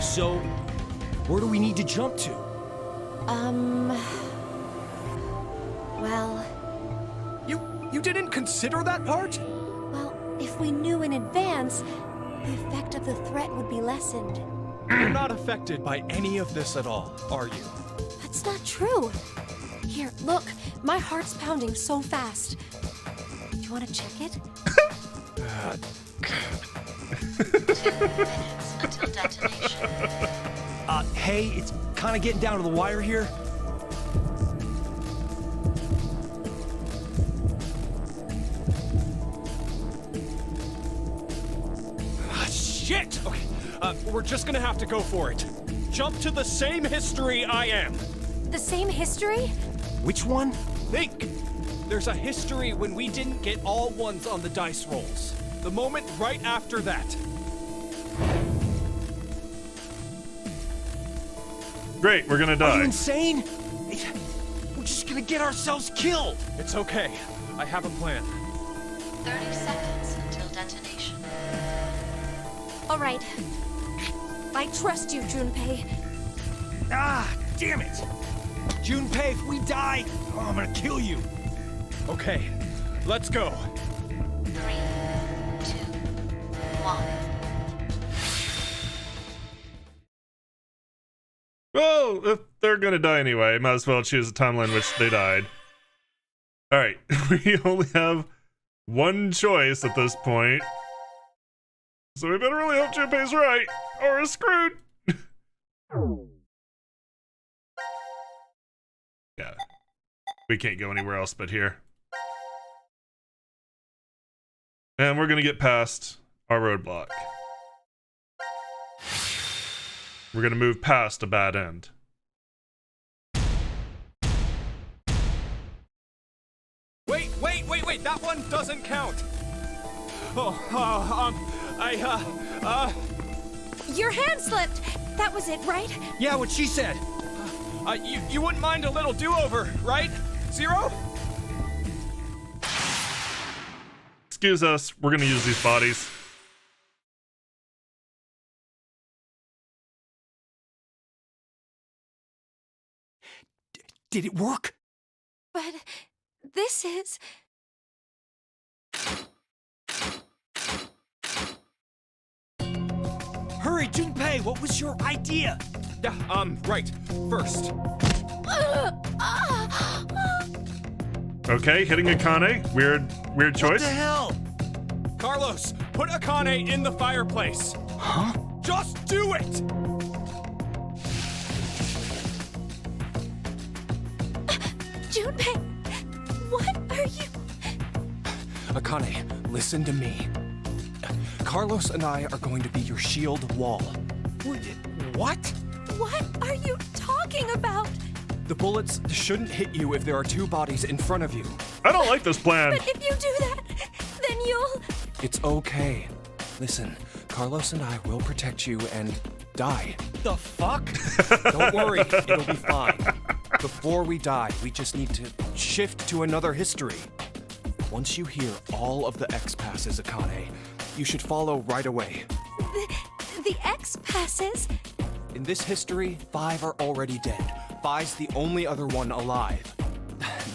So, where do we need to jump to? Well, You didn't consider that part? well, if we knew in advance, the effect of the threat would be lessened. You're not affected by any of this at all, are you? That's not true. Here, look, my heart's pounding so fast. Do you want to check it? 2 minutes until detonation. Hey, it's kind of getting down to the wire here. Shit! we're just gonna have to go for it. Jump to the same history I am. The same history? Which one? Think! There's a history when we didn't get all ones on the dice rolls. The moment right after that. Great, we're gonna Are you die. insane? We're just gonna get ourselves killed. It's okay. I have a plan. 30 seconds until detonation. All right. I trust you, Junpei. Ah, damn it! Junpei, if we die, I'm gonna kill you. Okay, let's go. 3, 2, 1. Well, if they're gonna die anyway, might as well choose a timeline in which they died. Alright, we only have one choice at this point. So we better really hope Junpei's right, or we're screwed. Yeah. We can't go anywhere else but here. And we're gonna get past our roadblock. We're gonna move past a bad end. Wait, that one doesn't count. Your hand slipped. That was it, right? Yeah, what she said. You wouldn't mind a little do-over, right? Zero? Excuse us, we're gonna use these bodies. Did it work? But this is... Hurry, Junpei, what was your idea? Yeah, right. First. Okay, hitting Akane. Weird What choice. the hell? Carlos, put Akane in the fireplace. Huh? Just do it! Junpei, what are you... Akane, listen to me. Carlos and I are going to be your shield wall. What? What are you talking about? The bullets shouldn't hit you if there are two bodies in front of you. I don't like this plan. But if you do that, then you'll... It's okay. Listen, Carlos and I will protect you and die. The fuck? Don't worry, it'll be fine. Before we die, we just need to shift to another history. Once you hear all of the X passes, Akane, you should follow right away. The X passes? In this history, 5 are already dead. 5's the only other one alive.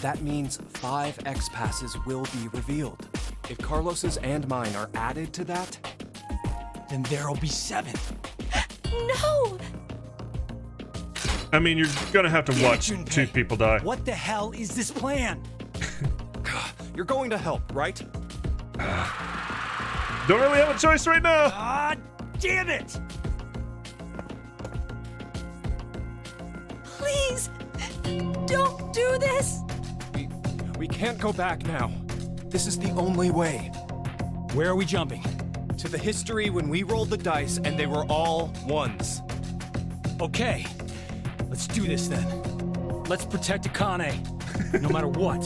That means 5 X passes will be revealed. If Carlos's and mine are added to that, Then there'll be 7. No! I mean, you're gonna have to Damn it, watch Junpei. 2 people die. What the hell is this plan? you're going to help, right? Don't really have a choice right now. Ah, damn it! Please, don't do this! We can't go back now. This is the only way. Where are we jumping? To the history when we rolled the dice and they were all ones. Okay, let's do this then. Let's protect Akane, no matter what.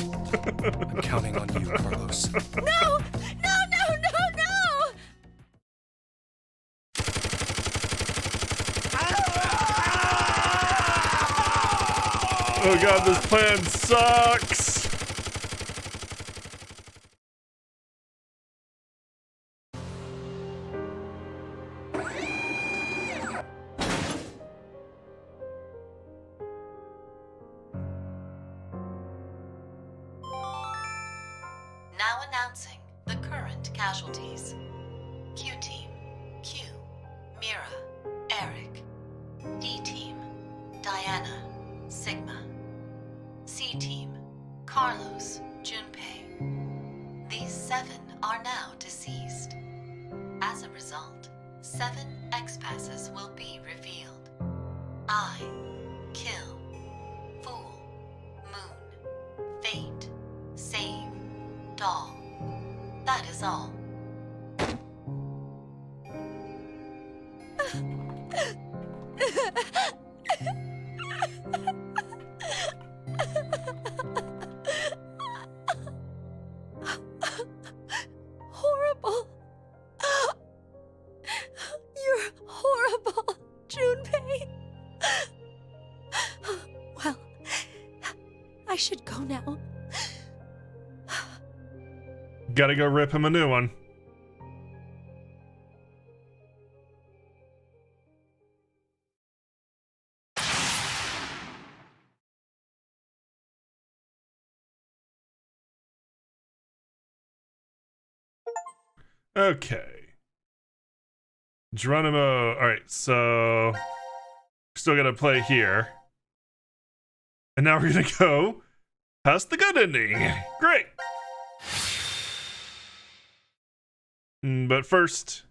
I'm counting on you, Carlos. No! No, no, no, no! Oh god, this plan sucks. Now announcing the current casualties. Q-Team, Q, Mira, Eric. D-Team, Diana, Sigma. C-Team, Carlos, Junpei. These 7 are now deceased. As a result, 7 X-Passes will be revealed. I, Kill, Fool, Moon, Fate, Save, Doll. That is all. go now. Gotta go rip him a new one. Okay. Geronimo. Alright, so still gotta play here. And now we're gonna go past the good ending. Great. But first,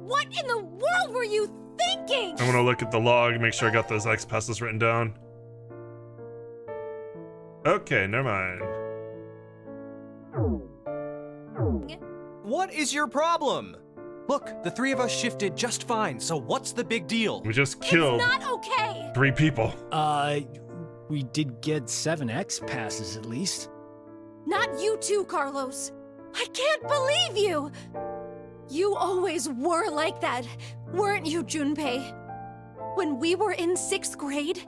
What in the world were you thinking? I want to look at the log, make sure I got those X passes written down. Okay, never mind. What is your problem? Look, the three of us shifted just fine, so what's the big deal? We just It's killed not okay. 3 people. We did get 7X passes at least. Not you too, Carlos. I can't believe you. You always were like that, weren't you, Junpei? When we were in 6th grade,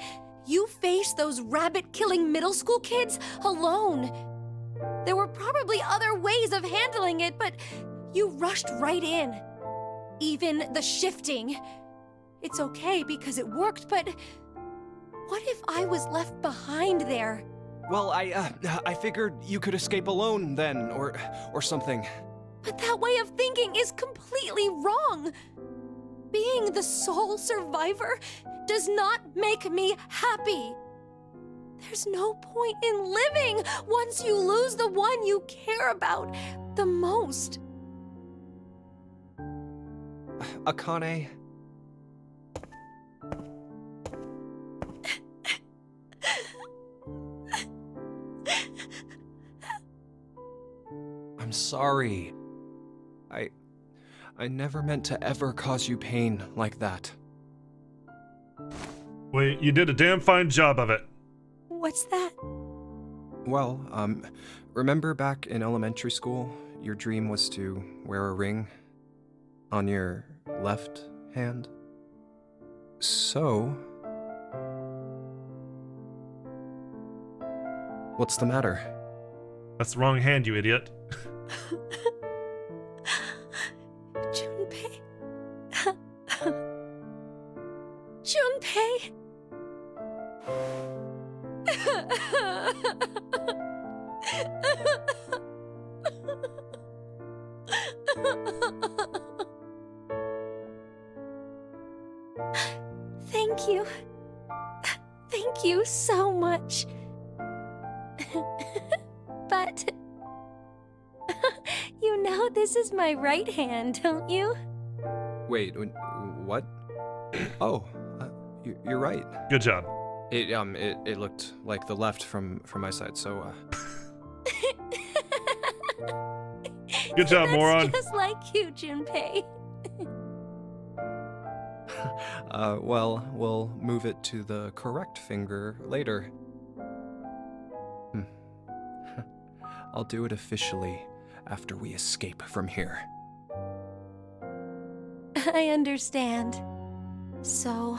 you faced those rabbit-killing middle school kids alone. There were probably other ways of handling it, but you rushed right in. Even the shifting. It's okay because it worked, but what if I was left behind there? Well, I figured you could escape alone then, or something. But that way of thinking is completely wrong. Being the sole survivor does not make me happy. There's no point in living once you lose the one you care about the most. Akane, I'm sorry. I never meant to ever cause you pain like that. Wait, you did a damn fine job of it. What's that? Well, remember back in elementary school, your dream was to wear a ring on your left hand? So... what's the matter? That's the wrong hand, you idiot. Junpei. Junpei. Thank you. Thank you so much. But you know this is my right hand, don't you? Wait, what? Oh, you're right. Good job. It looked like the left from my side, so, Good job, That's moron. just like you, Junpei. well, we'll move it to the correct finger later. I'll do it officially after we escape from here. I understand. So,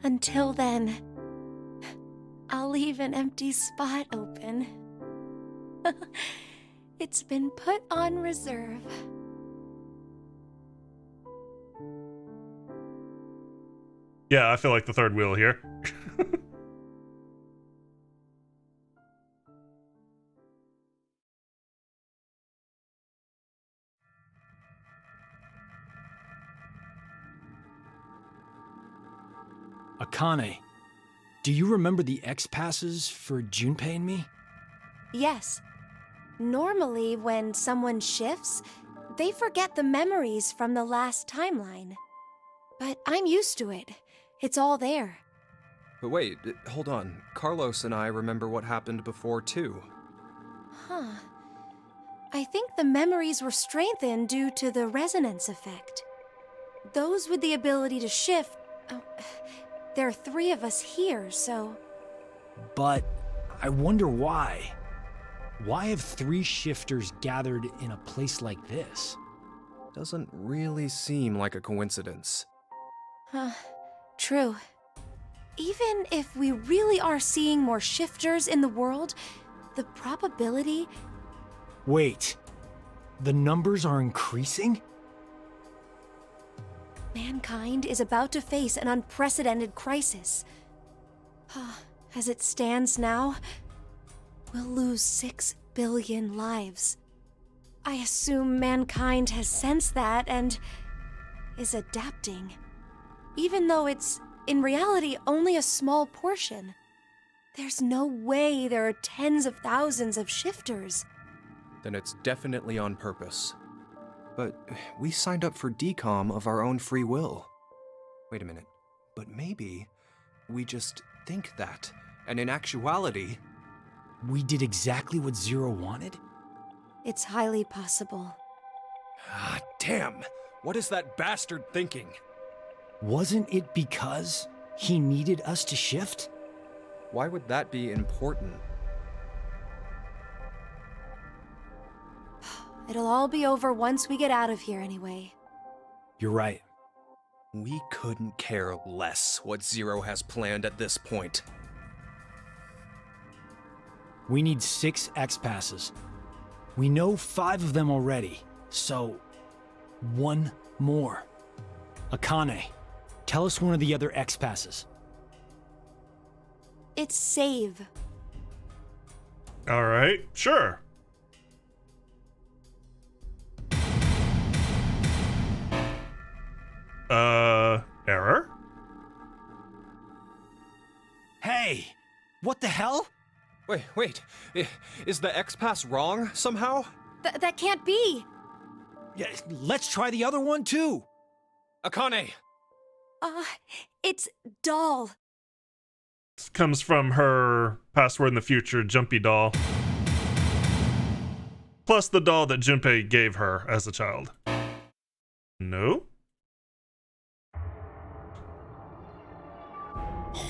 until then, I'll leave an empty spot open. It's been put on reserve. Yeah, I feel like the third wheel here. Akane, do you remember the X passes for Junpei and me? Yes. Normally, when someone shifts, they forget the memories from the last timeline. But I'm used to it. It's all there. But wait, hold on. Carlos and I remember what happened before, too. Huh. I think the memories were strengthened due to the resonance effect. Those with the ability to shift... Oh, there are 3 of us here, so... But I wonder why. Why have 3 shifters gathered in a place like this? Doesn't really seem like a coincidence. True. Even if we really are seeing more shifters in the world, the probability. Wait. The numbers are increasing? Mankind is about to face an unprecedented crisis. As it stands now, we'll lose 6 billion lives. I assume mankind has sensed that and is adapting. Even though it's, in reality, only a small portion. There's no way there are tens of thousands of shifters. Then it's definitely on purpose. But we signed up for decom of our own free will. Wait a minute. But maybe we just think that, and in actuality... We did exactly what Zero wanted? It's highly possible. Ah, damn! What is that bastard thinking? Wasn't it because he needed us to shift? Why would that be important? It'll all be over once we get out of here anyway. You're right. We couldn't care less what Zero has planned at this point. We need 6 X-Passes. We know 5 of them already, so 1 more. Akane, tell us one of the other X-Passes. It's save. All right, sure. Error? Hey! What the hell? Wait. Is the X-Pass wrong somehow? That can't be! Yeah, let's try the other one too! Akane! It's doll. This comes from her password in the future, Jumpy doll. Plus the doll that Junpei gave her as a child. No?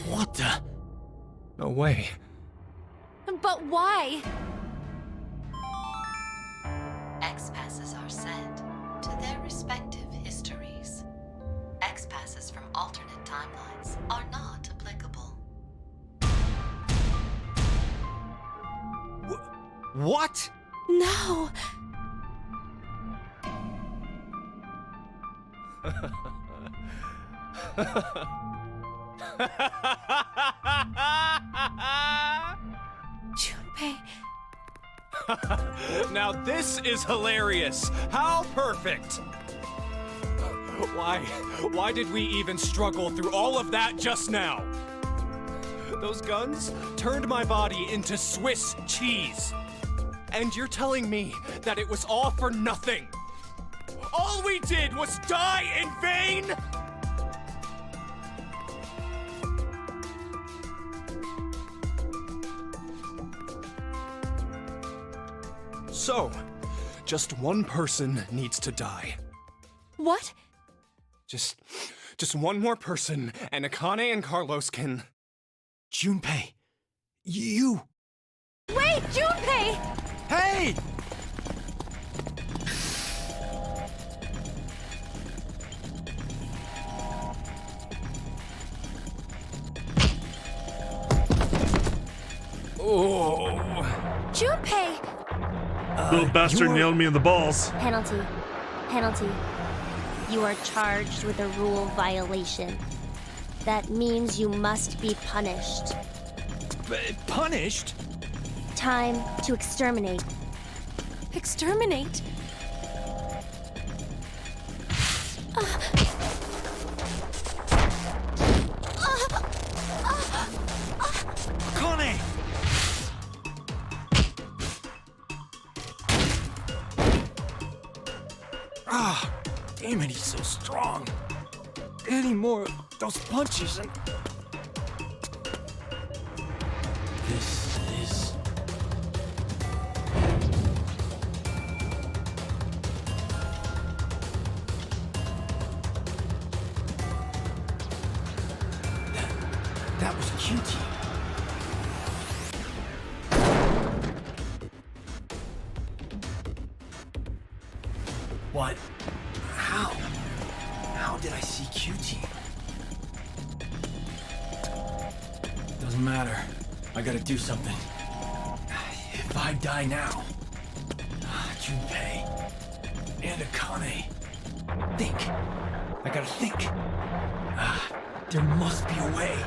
What the? No way. But why? X-passes are sent to their respective histories. X-passes from alternate timelines are not applicable. What? No! Junpei. Now this is hilarious! How perfect! Why did we even struggle through all of that just now? Those guns turned my body into Swiss cheese. And you're telling me that it was all for nothing? All we did was die in vain? So, just one person needs to die. What? Just one more person, and Akane and Carlos can... Junpei, you! Wait, Junpei! Hey! Oh. Junpei! Little bastard nailed me in the balls. Penalty. Penalty. You are charged with a rule violation. That means you must be punished. Punished? Time to exterminate. Exterminate? Akane! Ah, damn it, he's so strong. Any more of those punches and... This is... That was QT. What? How? How did I see QT? Doesn't matter. I gotta do something. If I die now, Junpei and Akane. Think. I gotta think. There must be a way.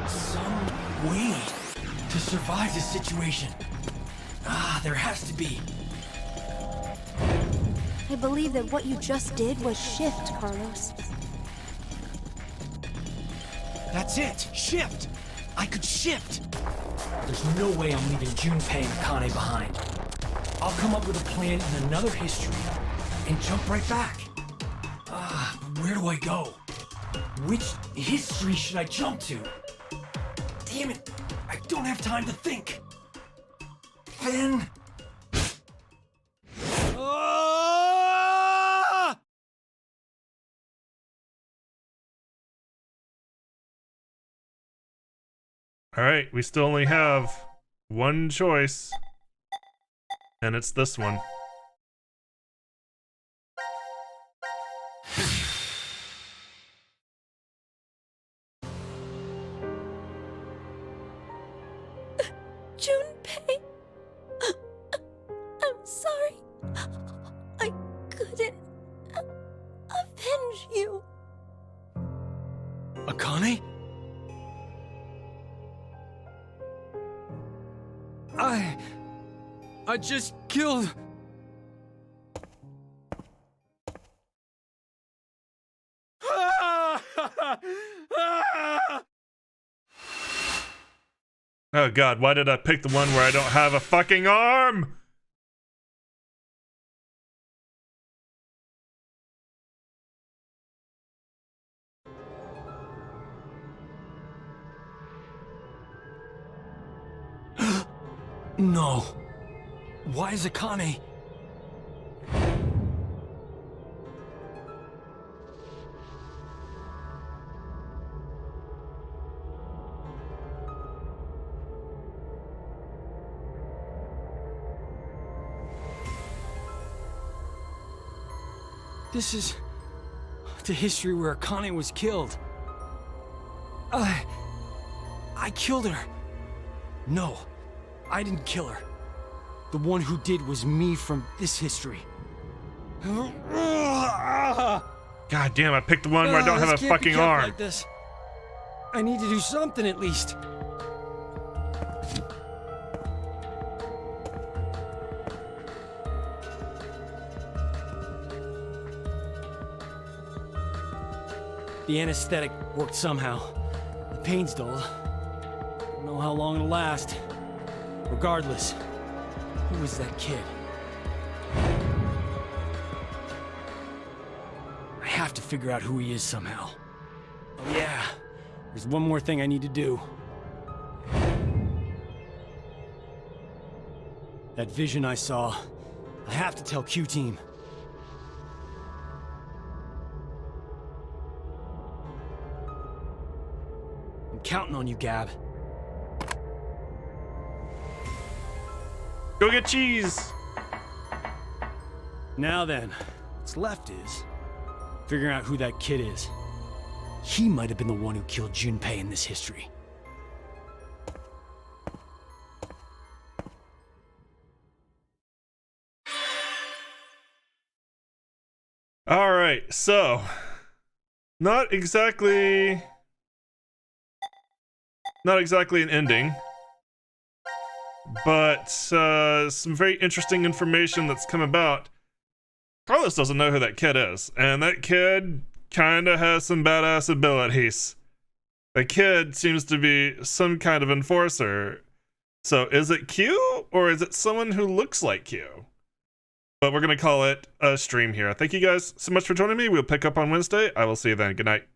Some way to survive this situation. There has to be. I believe that what you just did was shift, Carlos. That's it! Shift! I could shift! There's no way I'm leaving Junpei and Akane behind. I'll come up with a plan in another history and jump right back. But where do I go? Which history should I jump to? Damn it! I don't have time to think. Then... All right, we still only have one choice, and it's this one. Junpei, I'm sorry. I couldn't avenge you. Akane? I just killed... Oh god, why did I pick the one where I don't have a fucking arm? No. Why is Akane... This is the history where Akane was killed. I killed her. No, I didn't kill her. The one who did was me from this history. God damn, I picked the one where I don't have a fucking arm. Like this. I need to do something at least. The anesthetic worked somehow. The pain's dulled. Don't know how long it'll last. Regardless, who was that kid? I have to figure out who he is somehow. Oh yeah, there's one more thing I need to do. That vision I saw, I have to tell Q-Team. I'm counting on you, Gab. Go get cheese! Now then, what's left is figuring out who that kid is. He might have been the one who killed Junpei in this history. All right, so not exactly an ending, but some very interesting information that's come about. Carlos doesn't know who that kid is, and that kid kind of has some badass abilities. The kid seems to be some kind of enforcer. So is it Q, or is it someone who looks like Q? But we're going to call it a stream here. Thank you guys so much for joining me. We'll pick up on Wednesday. I will see you then. Good night.